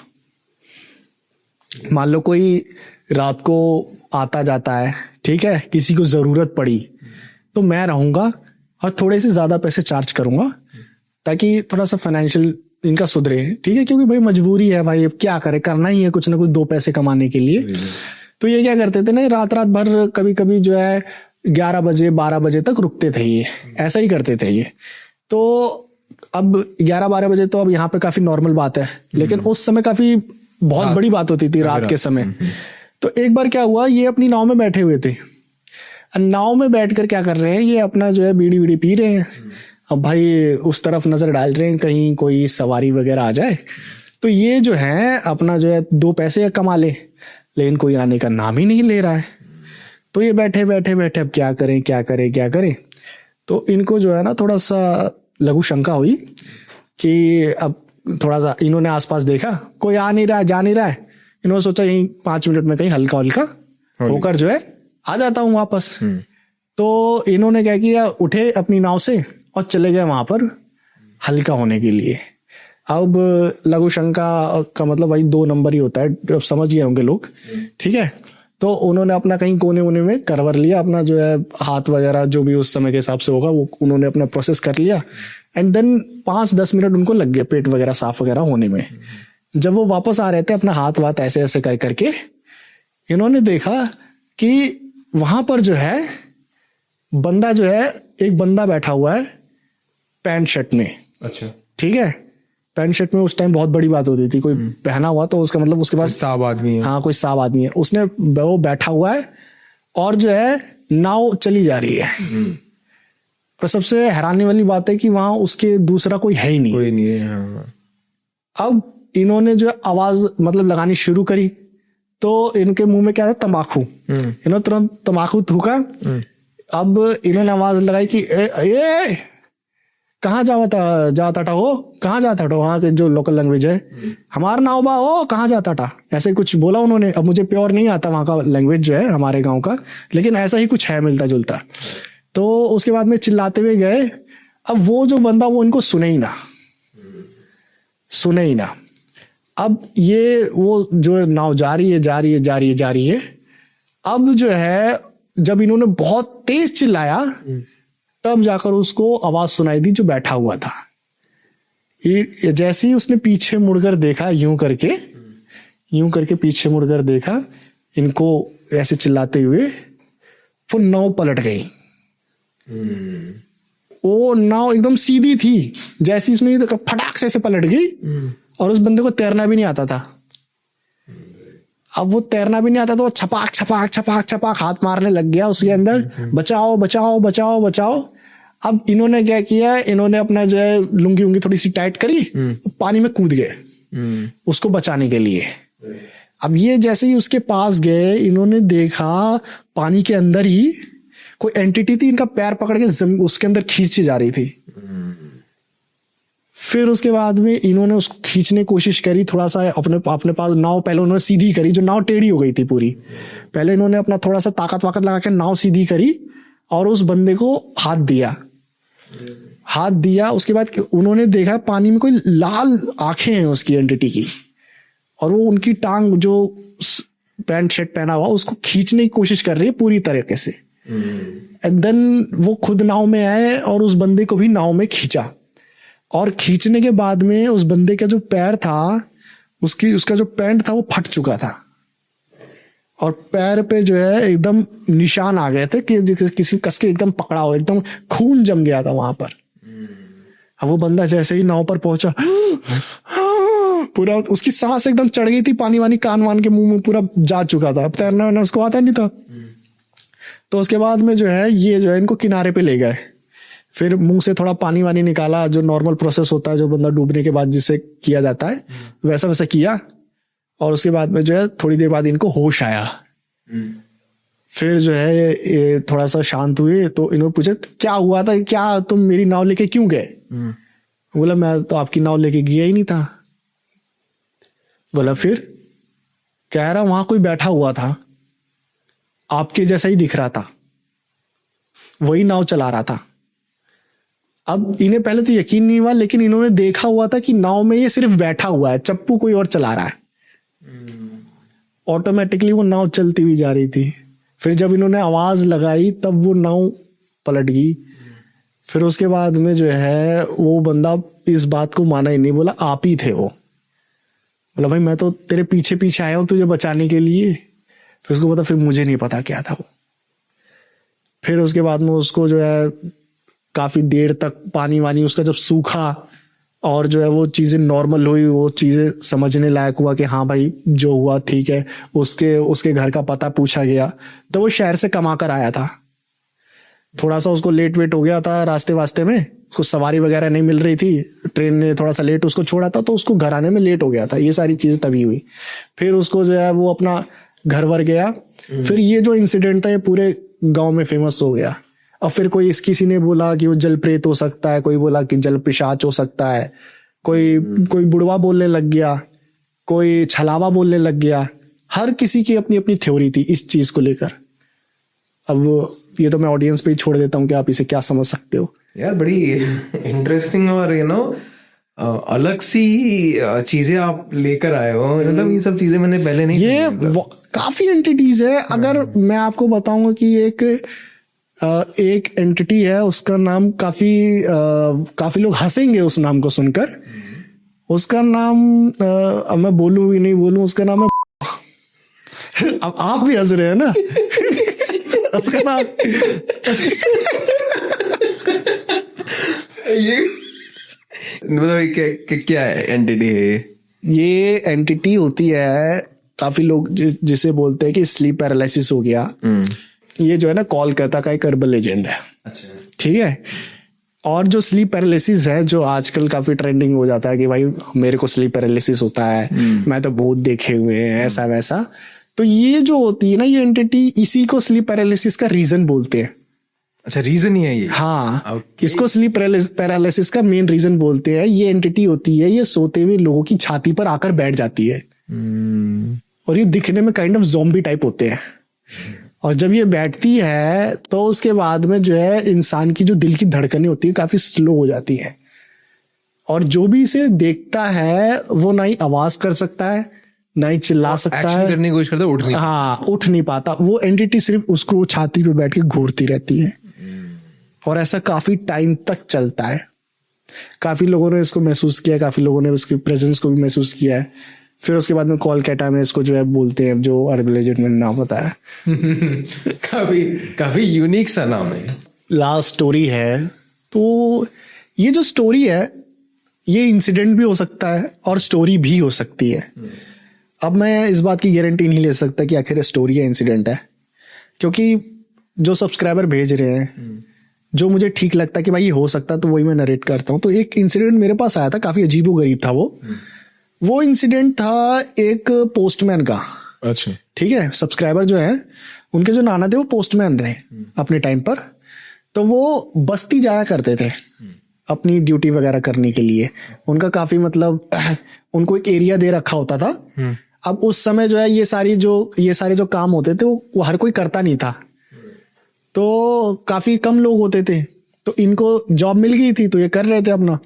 A: मान लो कोई रात को आता जाता है, ठीक है, किसी को जरूरत पड़ी तो मैं रहूंगा और थोड़े से ज्यादा पैसे चार्ज करूंगा ताकि थोड़ा सा फाइनेंशियल इनका सुधरे, ठीक है, क्योंकि भाई मजबूरी है भाई, अब क्या करे, करना ही है कुछ ना कुछ दो पैसे कमाने के लिए। तो ये क्या करते थे ना, रात भर कभी कभी जो है 11 बजे 12 बजे तक रुकते थे, ये ऐसा ही करते थे ये। तो अब 11-12 बजे तो अब यहाँ पे काफी नॉर्मल बात है, लेकिन उस समय काफी बहुत बड़ी बात होती थी रात के समय। तो एक बार क्या हुआ, ये अपनी नाव में बैठे हुए थे, नाव में बैठकर क्या कर रहे हैं, ये अपना जो है बीड़ी बीड़ी पी रहे हैं। अब भाई उस तरफ नजर डाल रहे हैं कहीं कोई सवारी वगैरह आ जाए तो ये जो है अपना जो है दो पैसे कमा ले, लेकिन कोई आने का नाम ही नहीं ले रहा है। तो ये बैठे अब क्या करें। तो इनको जो है ना थोड़ा सा लघु शंका हुई कि अब थोड़ा सा इन्होंने आसपास देखा, कोई आ नहीं रहा है, जा नहीं रहा है। इन्होंने सोचा यही 5 मिनट में कहीं हल्का होकर जो है आ जाता हूं वापस। तो इन्होंने क्या किया, उठे अपनी नाव से और चले गए वहां पर हल्का होने के लिए। अब लघु शंका का मतलब भाई 2 नंबर ही होता है, अब समझ गए होंगे लोग, ठीक है। तो उन्होंने अपना कहीं कोने वोने में करवर लिया, अपना जो है हाथ वगैरह जो भी उस समय के हिसाब से होगा वो उन्होंने अपना प्रोसेस कर लिया। एंड देन 5-10 मिनट उनको लग गए पेट वगैरह साफ वगैरह होने में। जब वो वापस आ रहे थे अपना हाथ वाथ ऐसे ऐसे करके, इन्होंने देखा कि वहां पर जो है बंदा जो है, एक बंदा बैठा हुआ है पैंट शर्ट में।
B: अच्छा,
A: ठीक है, पैंट शर्ट में उस टाइम बहुत बड़ी बात होती थी, कोई पहना हुआ तो उसका मतलब उसके पास
B: साहब आदमी है।
A: हाँ, कोई साहब आदमी है, उसने वो बैठा हुआ है और जो है नाव चली जा रही है। और सबसे हैरानी वाली बात है कि वहां उसके दूसरा कोई है ही नहीं,
B: कोई नहीं है। हाँ।
A: अब इन्होंने जो आवाज मतलब लगानी शुरू करी तो इनके मुंह में क्या था, तंबाकू। इन्होंने तुरंत तंबाकू थूका। अब इन्होंने आवाज लगाई कि ए कहाँ जाता था हो, कहाँ जाता था, वहां के जो लोकल लैंग्वेज है, हमारा नाव बा हो, कहाँ जाता था, ऐसे कुछ बोला उन्होंने। अब मुझे प्योर नहीं आता वहां का लैंग्वेज जो है हमारे गांव का, लेकिन ऐसा ही कुछ है मिलता जुलता। तो उसके बाद में चिल्लाते हुए गए। अब वो जो बंदा वो इनको सुने ही ना। अब ये वो जो नाव जा रही है। अब जो है जब इन्होंने बहुत तेज चिल्लाया तब जाकर उसको आवाज सुनाई दी जो बैठा हुआ था। जैसे ही उसने पीछे मुड़कर देखा, यूं करके पीछे मुड़कर देखा इनको ऐसे चिल्लाते हुए, वो नाव पलट गई। वो नाव एकदम सीधी थी, जैसी उसने फटाक से पलट गई। और उस बंदे को तैरना भी नहीं आता था। अब वो तैरना भी नहीं आता तो वो छपाक हाथ मारने लग गया उसके अंदर, बचाओ। अब इन्होंने क्या किया, इन्होंने अपना जो है लुंगी उंगी थोड़ी सी टाइट करी, पानी में कूद गए उसको बचाने के लिए। अब ये जैसे ही उसके पास गए, इन्होंने देखा पानी के अंदर ही कोई एंटिटी थी, इनका पैर पकड़ के उसके अंदर खींची जा रही थी। फिर उसके बाद में इन्होंने उसको खींचने की कोशिश करी, थोड़ा सा अपने पास नाव पहले उन्होंने सीधी करी, जो नाव टेढ़ी हो गई थी पूरी। पहले इन्होंने अपना थोड़ा सा ताकत लगा के नाव सीधी करी और उस बंदे को हाथ दिया। उसके बाद उन्होंने देखा पानी में कोई लाल आंखें हैं उसकी एंटिटी की, और वो उनकी टांग जो पैंट शर्ट पहना हुआ उसको खींचने की कोशिश कर रही है पूरी तरीके से। एंड देन वो खुद नाव में आए और उस बंदे को भी नाव में खींचा। और खींचने के बाद में उस बंदे का जो पैर था, उसका जो पैंट था वो फट चुका था। और पैर पे जो है एकदम निशान आ गए थे कि किसी कस के एकदम पकड़ा हो, एकदम खून जम गया था वहां पर। अब वो बंदा जैसे ही नाव पर पहुंचा पूरा उसकी सांस एकदम चढ़ गई थी, पानी वानी कान वान के मुंह में पूरा जा चुका था, अब तैरना वैरना उसको आता नहीं था। तो उसके बाद में जो है ये जो है इनको किनारे पे ले गए, फिर मुंह से थोड़ा पानी वानी निकाला, जो नॉर्मल प्रोसेस होता है जो बंदा डूबने के बाद जिसे किया जाता है वैसा वैसा किया। और उसके बाद में जो है थोड़ी देर बाद इनको होश आया। फिर जो है ये थोड़ा सा शांत हुए तो इन्होंने पूछा क्या हुआ था, क्या तुम मेरी नाव लेके क्यों गए? बोला मैं तो आपकी नाव लेके गया ही नहीं था। बोला फिर? कह रहा वहां कोई बैठा हुआ था, आपके जैसा ही दिख रहा था, वही नाव चला रहा था। अब इन्हें पहले तो यकीन नहीं हुआ, लेकिन इन्होंने देखा हुआ था कि नाव में ये सिर्फ बैठा हुआ है, चप्पू कोई और चला रहा है। ऑटोमेटिकली वो नाव चलती हुई जा रही थी। फिर जब इन्होंने आवाज लगाई तब वो नाव पलट गई। फिर उसके बाद में जो है वो बंदा इस बात को माना ही नहीं, बोला आप ही थे वो। बोला भाई मैं तो तेरे पीछे पीछे आया हूं तुझे बचाने के लिए। फिर उसको पता, फिर मुझे नहीं पता क्या था वो। फिर उसके बाद में उसको जो है काफी देर तक पानी वानी उसका जब सूखा और जो है वो चीजें नॉर्मल हुई, वो चीजें समझने लायक हुआ कि हाँ भाई जो हुआ ठीक है, उसके घर का पता पूछा गया। तो वो शहर से कमा कर आया था, थोड़ा सा उसको लेट वेट हो गया था रास्ते वास्ते में, उसको सवारी वगैरह नहीं मिल रही थी, ट्रेन ने थोड़ा सा लेट उसको छोड़ा था तो उसको घर आने में लेट हो गया था। ये सारी चीजें तभी हुई। फिर उसको जो है वो अपना घर वर गया। फिर ये जो इंसिडेंट था ये पूरे गांव में फेमस हो गया। और फिर किसी ने बोला कि वो जल प्रेत हो सकता है, कोई बोला कि जल पिशाच हो सकता है, कोई बुढ़वा बोलने लग गया, कोई छलावा बोलने लग गया। हर किसी की अपनी अपनी थ्योरी थी इस चीज को लेकर। अब ये तो मैं ऑडियंस पे ही छोड़ देता हूँ कि आप इसे क्या समझ सकते हो।
B: यार बड़ी इंटरेस्टिंग और अलग सी चीजें आप लेकर आए हो। मतलब ये सब चीजें मैंने पहले नहीं,
A: ये काफी एंटिटीज है। अगर मैं आपको बताऊंगा कि एक एंटिटी है, उसका नाम काफी लोग हंसेंगे उस नाम को सुनकर। उसका नाम अब मैं बोलूं भी नहीं बोलूं, उसका नाम है अब आप भी हंस रहे हैं ना उसका नाम
B: ये मतलब क्या है एंटिटी है?
A: ये एंटिटी होती है, काफी लोग जिसे बोलते हैं कि स्लीप पैरालिसिस हो गया। ये जो है ना कोलकाता का एक अर्बन लेजेंड है।
B: अच्छा,
A: ठीक है। और जो स्लीप पैरालिसिस है, जो आजकल काफी ट्रेंडिंग हो जाता है कि भाई मेरे को स्लीप पैरालिसिस होता है, मैं तो भूत देखे हुए हैं, ऐसा वैसा। तो ये जो होती है ना ये एंटिटी, इसी को स्लीप पैरालिसिस का रीजन बोलते हैं।
B: अच्छा, रीजन ही है ये?
A: हाँ,
B: okay.
A: इसको स्लीप पैरालिसिस का मेन रीजन बोलते हैं। ये एंटिटी होती है, ये सोते हुए लोगों की छाती पर आकर बैठ जाती है। और ये दिखने में काइंड ऑफ ज़ॉम्बी टाइप होते हैं। और जब ये बैठती है तो उसके बाद में जो है इंसान की जो दिल की धड़कनें होती है काफी स्लो हो जाती है। और जो भी इसे देखता है वो ना ही आवाज कर सकता है, ना ही चिल्ला सकता है,
B: करने की कोशिश करता है,
A: उठ नहीं पाता। वो एंटिटी सिर्फ उसको छाती पे बैठ के घूरती रहती है। और ऐसा काफी टाइम तक चलता है। काफी लोगों ने इसको महसूस किया, काफी लोगों ने उसकी प्रेजेंस को भी महसूस किया है। फिर उसके बाद में कोलकाता में इसको जो है बोलते हैं, जो अर्बन लेजेंड में नाम बताया
B: काफी यूनिक सा नाम है।
A: लास्ट स्टोरी है, तो ये जो स्टोरी है ये इंसिडेंट भी हो सकता है और स्टोरी भी हो सकती है। अब मैं इस बात की गारंटी नहीं ले सकता कि आखिर स्टोरी या इंसिडेंट है, क्योंकि जो सब्सक्राइबर भेज रहे हैं, जो मुझे ठीक लगता है कि भाई ये हो सकता है, तो वही मैं नरेट करता हूँ। तो एक इंसिडेंट मेरे पास आया था, काफी अजीबोगरीब था वो इंसिडेंट था एक पोस्टमैन का।
B: अच्छा,
A: ठीक है। सब्सक्राइबर जो है उनके जो नाना थे वो पोस्टमैन रहे अपने टाइम पर। तो वो बस्ती जाया करते थे अपनी ड्यूटी वगैरह करने के लिए। उनका काफी मतलब उनको एक एरिया दे रखा होता था। अब उस समय जो है ये सारे जो काम होते थे वो हर कोई करता नहीं था, तो काफी कम लोग होते थे। तो इनको जॉब मिल गई थी तो ये कर रहे थे अपना।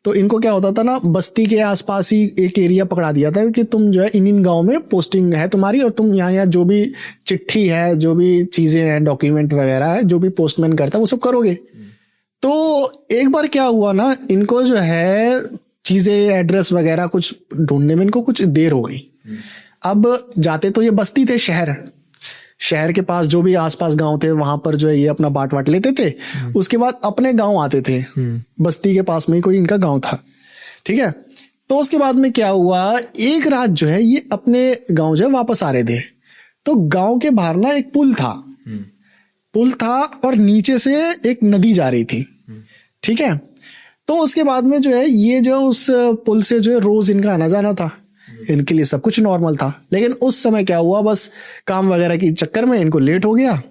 A: तो इनको क्या होता था ना, बस्ती के आसपास ही एक एरिया पकड़ा दिया था कि तुम जो है इन गांव में पोस्टिंग है तुम्हारी, और तुम यहाँ जो भी चिट्ठी है, जो भी चीजें हैं, डॉक्यूमेंट वगैरह है, जो भी पोस्टमैन करता है वो सब करोगे। तो एक बार क्या हुआ ना, इनको जो है चीजें, एड्रेस वगैरह कुछ ढूंढने में इनको कुछ देर हो गई। अब जाते तो ये बस्ती थे, शहर के पास जो भी आसपास गांव थे वहां पर जो है ये अपना बांट लेते थे। उसके बाद अपने गांव आते थे, बस्ती के पास में ही कोई इनका गांव था, ठीक है। तो उसके बाद में क्या हुआ, एक रात जो है ये अपने गांव जो है वापस आ रहे थे, तो गांव के बाहर ना एक पुल था और नीचे से एक नदी जा रही थी, ठीक है। तो उसके बाद में जो है ये जो उस पुल से जो है रोज इनका आना जाना था, इनके लिए सब कुछ नॉर्मल था। लेकिन उस समय क्या हुआ, बस काम वगैरह के चक्कर में इनको लेट हो गया,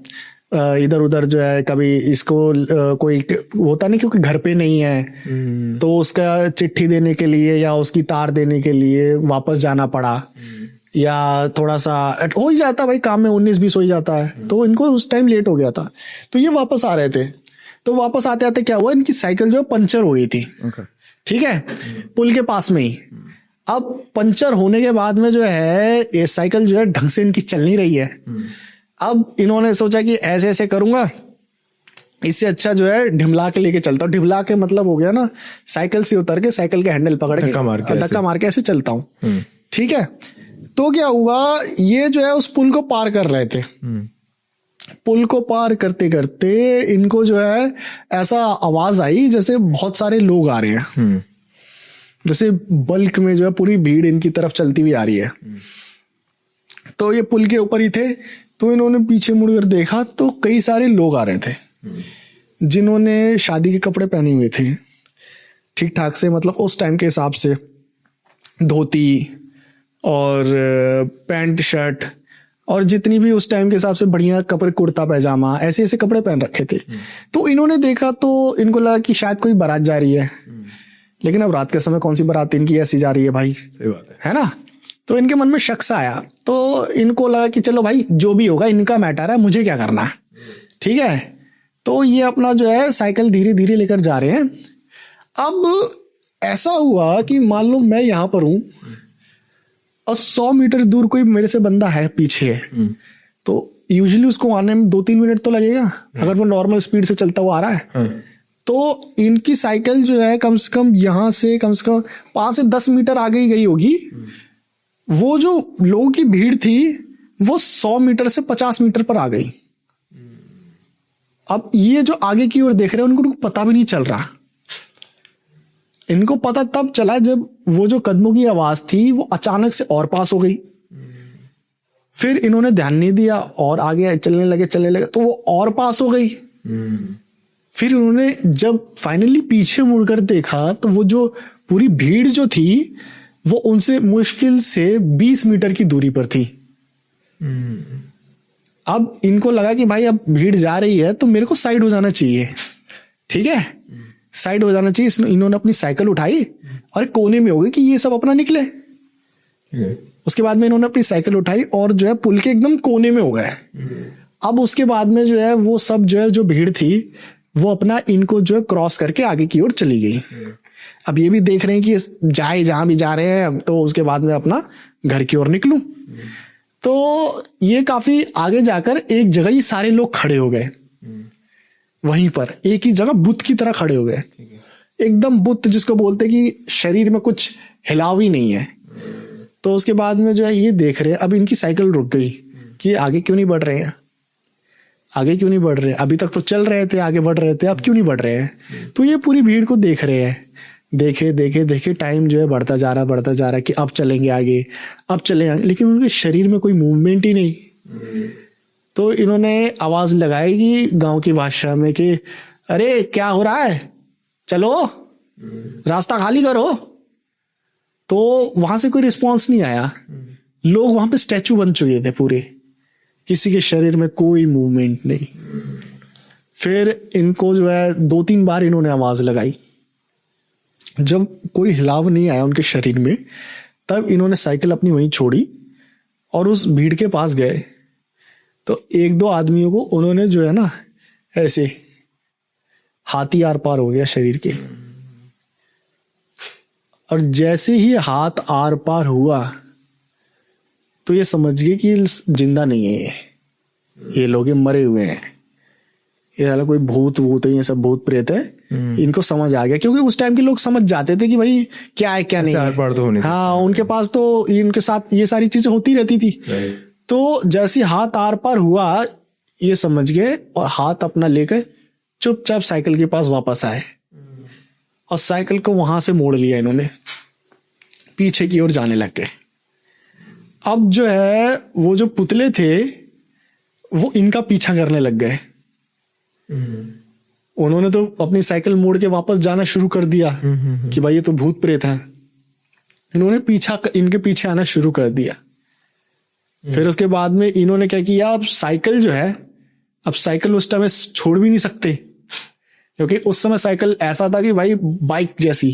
A: इधर उधर जो है कभी इसको कोई होता नहीं क्योंकि घर पे नहीं है तो उसका चिट्ठी देने के लिए या उसकी तार देने के लिए वापस जाना पड़ा, या थोड़ा सा हो ही जाता भाई, काम में 19-20 हो ही जाता है, तो इनको उस टाइम लेट हो गया था। तो ये वापस आ रहे थे, तो वापस आते आते क्या हुआ, इनकी साइकिल जो है पंचर हो गई थी, ठीक है, पुल के पास में ही। अब पंचर होने के बाद में जो है ये साइकिल जो है ढंग से इनकी चल नहीं रही है। अब इन्होंने सोचा कि ऐसे ऐसे करूंगा, इससे अच्छा जो है ढिमला के लेके चलता हूँ। ढिमला के मतलब हो गया ना, साइकिल से उतर के साइकिल के हैंडल पकड़ के धक्का मार के ऐसे चलता हूँ, ठीक है। तो क्या हुआ, ये जो है उस पुल को पार कर रहे थे, पुल को पार करते करते इनको जो है ऐसा आवाज आई जैसे बहुत सारे लोग आ रहे हैं, जैसे बल्क में जो है पूरी भीड़ इनकी तरफ चलती हुई आ रही है। तो ये पुल के ऊपर ही थे, तो इन्होंने पीछे मुड़कर देखा तो कई सारे लोग आ रहे थे जिन्होंने शादी के कपड़े पहने हुए थे, ठीक ठाक से, मतलब उस टाइम के हिसाब से धोती और पैंट शर्ट और जितनी भी उस टाइम के हिसाब से बढ़िया कपड़े, कुर्ता पैजामा, ऐसे ऐसे कपड़े पहन रखे थे। तो इन्होंने देखा तो इनको लगा कि शायद कोई बारात जा रही है, लेकिन अब रात के समय कौन सी बारात इनकी ऐसी जा रही है भाई,
B: सही बात
A: है ना। तो इनके मन में शक सा आया, तो इनको लगा कि चलो भाई जो भी होगा इनका मैटर है, मुझे क्या करना है, ठीक है। तो ये अपना जो है साइकिल धीरे धीरे लेकर जा रहे हैं। अब ऐसा हुआ कि मान लो मैं यहां पर हूं और 100 मीटर दूर कोई मेरे से बंदा है पीछे है, तो यूजुअली उसको आने में 2-3 मिनट तो लगेगा अगर वो नॉर्मल स्पीड से चलता हुआ आ रहा है। तो इनकी साइकिल जो है कम से कम यहां से कम 5 से 10 मीटर आगे ही गई होगी। वो जो लोगों की भीड़ थी वो 100 मीटर से 50 मीटर पर आ गई। अब ये जो आगे की ओर देख रहे हैं उनको पता भी नहीं चल रहा, इनको पता तब चला जब वो जो कदमों की आवाज थी वो अचानक से और पास हो गई। फिर इन्होंने ध्यान नहीं दिया और आगे चलने लगे तो वो और पास हो गई। फिर उन्होंने जब फाइनली पीछे मुड़कर देखा तो वो जो पूरी भीड़ जो थी वो उनसे मुश्किल से 20 मीटर की दूरी पर थी। अब इनको लगा कि भाई अब भीड़ जा रही है तो मेरे को साइड हो जाना चाहिए, ठीक है, साइड हो जाना चाहिए। इन्होंने अपनी साइकिल उठाई और कोने में हो गई कि ये सब अपना निकले। उसके बाद में इन्होंने अपनी साइकिल उठाई और जो है पुल के एकदम कोने में हो गए। अब उसके बाद में जो है वो सब जो है जो भीड़ थी वो अपना इनको जो है क्रॉस करके आगे की ओर चली गई। अब ये भी देख रहे हैं कि जाए जहां भी जा रहे हैं तो उसके बाद में अपना घर की ओर निकलूं। तो ये काफी आगे जाकर एक जगह ये सारे लोग खड़े हो गए, वहीं पर एक ही जगह बुत की तरह खड़े हो गए, एकदम बुत जिसको बोलते कि शरीर में कुछ हिलाव ही नहीं है। तो उसके बाद में जो है ये देख रहे हैं, अब इनकी साइकिल रुक गई कि आगे क्यों नहीं बढ़ रहे हैं, आगे क्यों नहीं बढ़ रहे, अभी तक तो चल रहे थे, आगे बढ़ रहे थे, अब क्यों नहीं बढ़ रहे हैं। तो ये पूरी भीड़ को देख रहे हैं, देखे टाइम जो है बढ़ता जा रहा है कि अब चलेंगे आगे, अब चलेंगे, लेकिन उनके शरीर में कोई मूवमेंट ही नहीं। तो इन्होंने आवाज लगाई कि गांव की भाषा में कि अरे क्या हो रहा है, चलो रास्ता खाली करो। तो वहां से कोई रिस्पॉन्स नहीं आया। लोग वहां पे स्टैचू बन चुके थे पूरे, किसी के शरीर में कोई मूवमेंट नहीं। फिर इनको जो है 2-3 बार इन्होंने आवाज लगाई, जब कोई हिलाव नहीं आया उनके शरीर में, तब इन्होंने साइकिल अपनी वहीं छोड़ी और उस भीड़ के पास गए। तो 1-2 आदमियों को उन्होंने जो है ना ऐसे हाथी आर पार हो गया शरीर के, और जैसे ही हाथ आर पार हुआ तो ये समझ गए कि जिंदा नहीं है, ये लोग मरे हुए हैं, ये साला कोई भूत है, ये सब भूत प्रेत है, इनको समझ आ गया, क्योंकि उस टाइम के लोग समझ जाते थे कि भाई क्या है क्या नहीं है।
B: तो होने
A: हाँ, उनके पास तो इनके साथ ये सारी चीजें होती रहती थी। तो जैसे हाथ आर पार हुआ ये समझ गए और हाथ अपना लेकर चुपचाप साइकिल के पास वापस आए और साइकिल को वहां से मोड़ लिया इन्होंने, पीछे की ओर जाने लग गए। अब जो है वो जो पुतले थे वो इनका पीछा करने लग गए। उन्होंने तो अपनी साइकिल मोड़ के वापस जाना शुरू कर दिया कि भाई ये तो भूत प्रेत है। इन्होंने इनके पीछे आना शुरू कर दिया। फिर उसके बाद में इन्होंने क्या किया, अब साइकिल जो है, अब साइकिल उस टाइम छोड़ भी नहीं सकते, क्योंकि उस समय साइकिल ऐसा था कि भाई बाइक जैसी,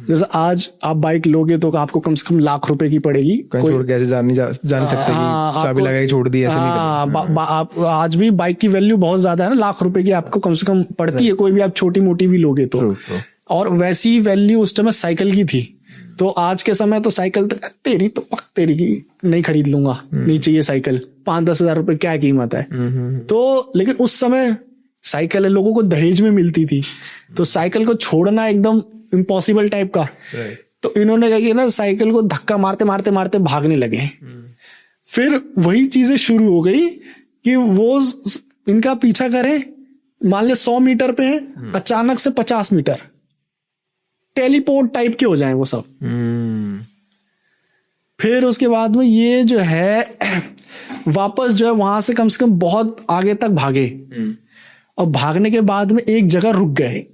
A: जैसे आज आप बाइक लोगे तो आपको कम से कम लाख रुपए की पड़ेगी।
B: कोई छोड़ के ऐसे जा नहीं सकते कि चाबी लगा के छोड़ दी ऐसे नहीं।
A: आप आज भी बाइक की वैल्यू बहुत ज्यादा है ना, लाख रुपए की आपको कम से कम पड़ती है, कोई भी आप छोटी मोटी भी लोगे तो। और वैसी वैल्यू उस टाइम साइकिल की थी। तो आज के समय तो साइकिल तेरी तो तेरी की नहीं खरीद लूंगा, नहीं चाहिए साइकिल, 5-10 हजार रुपए क्या कीमत है। तो लेकिन उस समय साइकिल लोगों को दहेज में मिलती थी, तो साइकिल को छोड़ना एकदम इम्पॉसिबल टाइप का। तो इन्होंने क्या किया ना, साइकिल को धक्का मारते मारते मारते भागने लगे। फिर वही चीजें शुरू हो गई कि वो इनका पीछा करें, मान ले 100 मीटर पे है, अचानक से 50 मीटर टेलीपोर्ट टाइप के हो जाएं वो सब। फिर उसके बाद में ये जो है वापस जो है वहां से कम बहुत आगे तक भागे, और भागने के बाद में एक जगह रुक गए।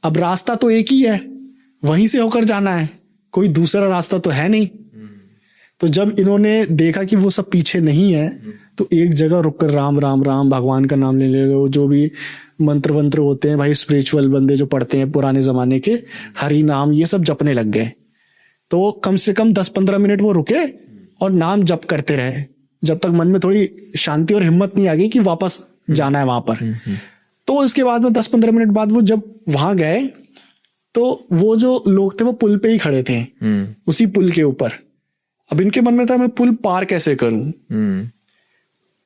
A: अब रास्ता तो एक ही है, वहीं से होकर जाना है, कोई दूसरा रास्ता तो है नहीं। तो जब इन्होंने देखा कि वो सब पीछे नहीं है, तो एक जगह रुककर राम राम राम भगवान का नाम ले ले, जो भी मंत्र वंत्र होते हैं भाई, स्पिरिचुअल बंदे जो पढ़ते हैं पुराने जमाने के, हरि नाम ये सब जपने लग गए। तो कम से कम 10-15 मिनट वो रुके और नाम जप करते रहे, जब तक मन में थोड़ी शांति और हिम्मत नहीं आ गई कि वापस जाना है वहां पर। तो इसके बाद में 10-15 मिनट बाद वो जब वहां गए, तो वो जो लोग थे वो पुल पे ही खड़े थे, उसी पुल के ऊपर। अब इनके मन में था मैं पुल पार कैसे करूं।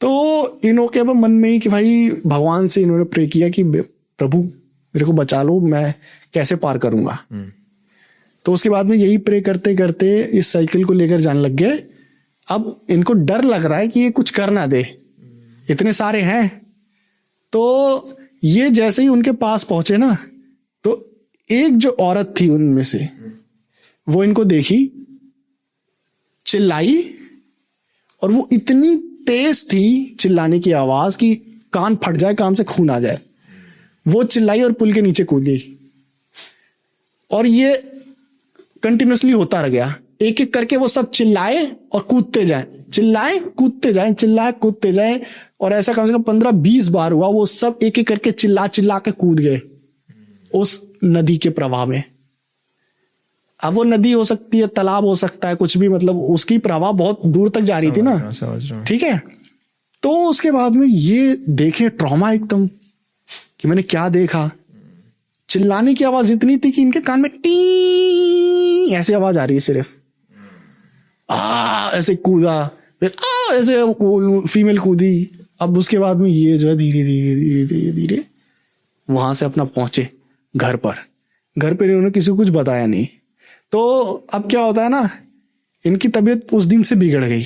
A: तो इन्होंने अब मन में ही कि भाई भगवान से इन्होंने प्रे किया कि प्रभु मेरे को बचा लो, मैं कैसे पार करूंगा। तो उसके बाद में यही प्रे करते करते इस साइकिल को लेकर जाने लग गए। अब इनको डर लग रहा है कि ये कुछ कर ना दे, इतने सारे हैं। तो ये जैसे ही उनके पास पहुंचे ना, तो एक जो औरत थी उनमें से, वो इनको देखी, चिल्लाई, और वो इतनी तेज थी चिल्लाने की आवाज कि कान फट जाए, कान से खून आ जाए। वो चिल्लाई और पुल के नीचे कूद गई। और ये कंटिन्यूअसली होता रह गया, एक एक करके वो सब चिल्लाए और कूदते जाए, चिल्लाए कूदते जाए, चिल्लाए कूदते जाए। और ऐसा कम से कम 15-20 बार हुआ। वो सब एक एक करके चिल्ला चिल्ला के कूद गए उस नदी के प्रवाह में। अब वो नदी हो सकती है, तालाब हो सकता है, कुछ भी, मतलब उसकी प्रवाह बहुत दूर तक जा रही थी ना, ठीक है। तो उसके बाद में ये देखे ट्रॉमा एकदम कि मैंने क्या देखा। चिल्लाने की आवाज इतनी थी कि इनके कान में टी ऐसी आवाज आ रही है सिर्फ। ऐसे कूदा, फिर ऐसे फीमेल कूदी। अब उसके बाद में ये जो है धीरे धीरे धीरे धीरे धीरे वहां से अपना पहुंचे घर पर। घर पर इन्होंने किसी को कुछ बताया नहीं। तो अब क्या होता है ना, इनकी तबीयत उस दिन से बिगड़ गई।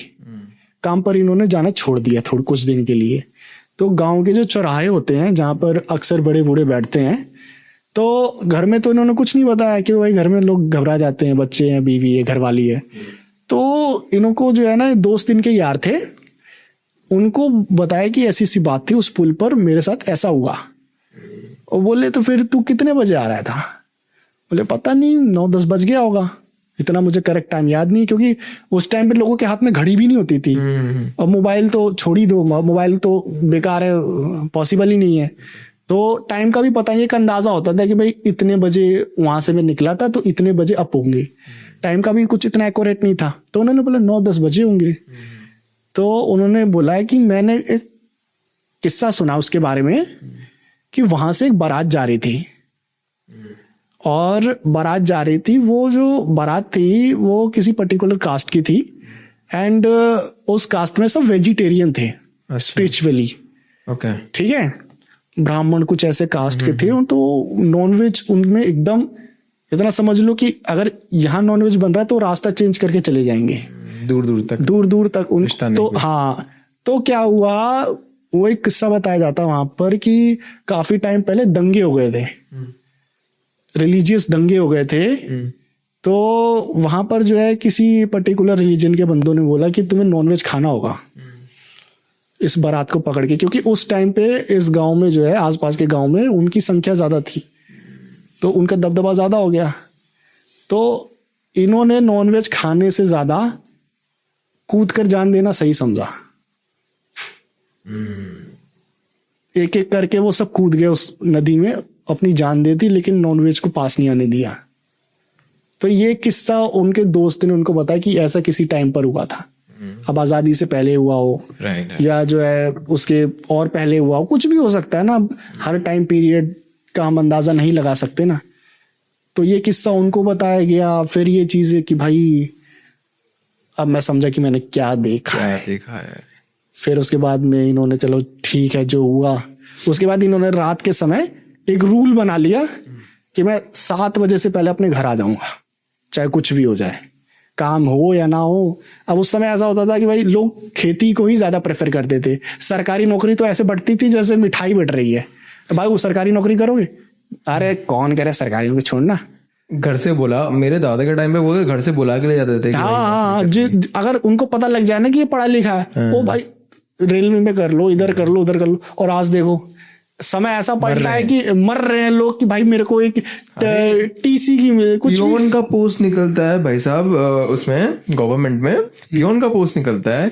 A: काम पर इन्होंने जाना छोड़ दिया थोड़े कुछ दिन के लिए। तो गांव के जो चौराहे होते हैं जहां पर अक्सर बड़े बूढ़े बैठते हैं, तो घर में तो इन्होंने कुछ नहीं बताया कि भाई घर में लोग घबरा जाते हैं, बच्चे हैं, बीवी है, घरवाली है। तो इनको जो है ना, दोस्त इनके यार थे, उनको बताया कि ऐसी सी बात थी, उस पुल पर मेरे साथ ऐसा हुआ। और बोले तो फिर तू कितने बजे आ रहा था? बोले पता नहीं, 9-10 बज गया होगा, इतना मुझे करेक्ट टाइम याद नहीं, क्योंकि उस टाइम पे लोगों के हाथ में घड़ी भी नहीं होती थी। और मोबाइल तो छोड़ ही दो, मोबाइल तो बेकार है, पॉसिबल ही नहीं है। तो टाइम का भी पता नहीं, एक अंदाजा होता था कि भाई इतने बजे वहां से मैं निकला था, तो इतने बजे अब होंगे। टाइम का भी कुछ इतना एक्यूरेट नहीं था। तो उन्होंने बोला 9-10 बजे होंगे। तो उन्होंने बोला है कि मैंने एक किस्सा सुना उसके बारे में कि वहां से एक बारात जा रही थी, और बारात जा रही थी, वो जो बारात थी वो किसी पर्टिकुलर कास्ट की थी, एंड उस कास्ट में सब वेजिटेरियन थे स्पिरिचुअली।
B: ओके,
A: ठीक है। ब्राह्मण कुछ ऐसे कास्ट के थे, तो नॉनवेज उनमें एकदम इतना समझ लो कि अगर यहाँ नॉनवेज बन रहा है तो रास्ता चेंज करके चले जाएंगे
B: दूर दूर तक
A: उन तो हाँ। तो क्या हुआ, वो एक किस्सा बताया जाता वहां पर कि काफी टाइम पहले दंगे हो गए थे, रिलीजियस दंगे हो गए थे। तो वहां पर जो है किसी पर्टिकुलर रिलीजन के बंदों ने बोला कि तुम्हें नॉनवेज खाना होगा इस बारात को पकड़ के, क्योंकि उस टाइम पे इस गांव में जो है आसपास के गांव में उनकी संख्या ज्यादा थी, तो उनका दबदबा ज्यादा हो गया। तो इन्होंने नॉनवेज खाने से ज्यादा कूद कर जान देना सही समझा। एक एक करके वो सब कूद गए उस नदी में, अपनी जान दे दी, लेकिन नॉनवेज को पास नहीं आने दिया। तो ये किस्सा उनके दोस्त ने उनको बताया कि ऐसा किसी टाइम पर हुआ था। अब आजादी से पहले हुआ हो, या जो है उसके और पहले हुआ हो, कुछ भी हो सकता है ना। हर टाइम पीरियड का हम अंदाजा नहीं लगा सकते ना। तो ये किस्सा उनको बताया गया, फिर ये चीज कि भाई अब मैं समझा कि मैंने क्या देखा है। फिर उसके बाद में इन्होंने चलो ठीक है जो हुआ, उसके बाद इन्होंने रात के समय एक रूल बना लिया कि मैं 7 बजे से पहले अपने घर आ जाऊंगा, चाहे कुछ भी हो जाए, काम हो या ना हो। अब उस समय ऐसा होता था कि भाई लोग खेती को ही ज्यादा प्रेफर करते थे। सरकारी नौकरी तो ऐसे बढ़ती थी जैसे मिठाई बढ़ रही है। भाई वो सरकारी नौकरी करोगे, अरे कौन कह रहा है सरकारी नौकरी छोड़ना।
B: घर से बोला, मेरे दादा के टाइम पे वो घर से बुला के ले जाते थे।
A: हाँ, अगर उनको पता लग जाए ना कि ये पढ़ा लिखा है, वो भाई रेलवे में कर लो, इधर कर लो, उधर कर लो। और आज देखो समय ऐसा पलटा है कि मर रहे हैं लोग कि भाई मेरे को एक टीसी की कुछ
B: पियोन का पोस्ट निकलता है भाई साहब, उसमें गवर्नमेंट में पियोन का पोस्ट निकलता है,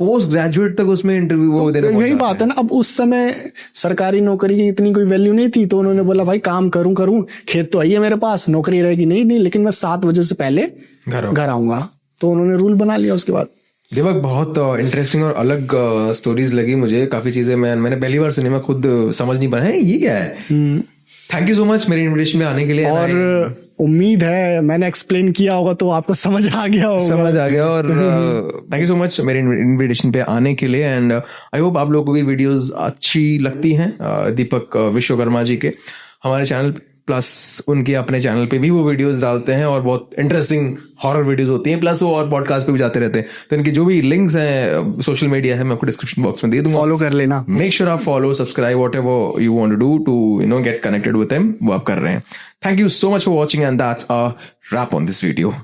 B: पोस्ट ग्रेजुएट तक उसमें इंटरव्यू वो देने।
A: यही बात है ना। अब उस समय सरकारी नौकरी की इतनी कोई वैल्यू नहीं थी, तो उन्होंने बोला भाई काम करूं, खेत तो है मेरे पास, नौकरी रहेगी नहीं, लेकिन मैं 7 बजे से पहले घर आऊंगा। तो उन्होंने रूल बना लिया उसके बाद।
B: दीपक, बहुत इंटरेस्टिंग और अलग स्टोरीज लगी मुझे। काफी चीजें मैंने पहली बार सुनी, मैं खुद समझ नहीं पाया ये क्या है। थैंक यू सो मच मेरी इनविटेशन में आने के लिए।
A: और उम्मीद है मैंने एक्सप्लेन किया होगा तो आपको समझ आ गया होगा।
B: और थैंक यू सो मच मेरे इनविटेशन पे आने के लिए। एंड आई होप आप लोगों को भी वीडियोस अच्छी लगती हैं दीपक विश्वकर्मा जी के। हमारे चैनल प्लस उनके अपने चैनल पे भी वो वीडियोस डालते हैं और बहुत इंटरेस्टिंग हॉरर वीडियोस होती हैं, प्लस वो और पॉडकास्ट पे भी जाते रहते हैं। तो इनके जो भी लिंक्स हैं सोशल मीडिया है, मैं आपको डिस्क्रिप्शन बॉक्स में दे दूंगा,
A: फॉलो कर लेना।
B: मेक श्योर आप follow, subscribe, whatever you want to do to get connected with them, वो आप कर रहे हैं। Thank you so much for watching and that's a wrap on this video.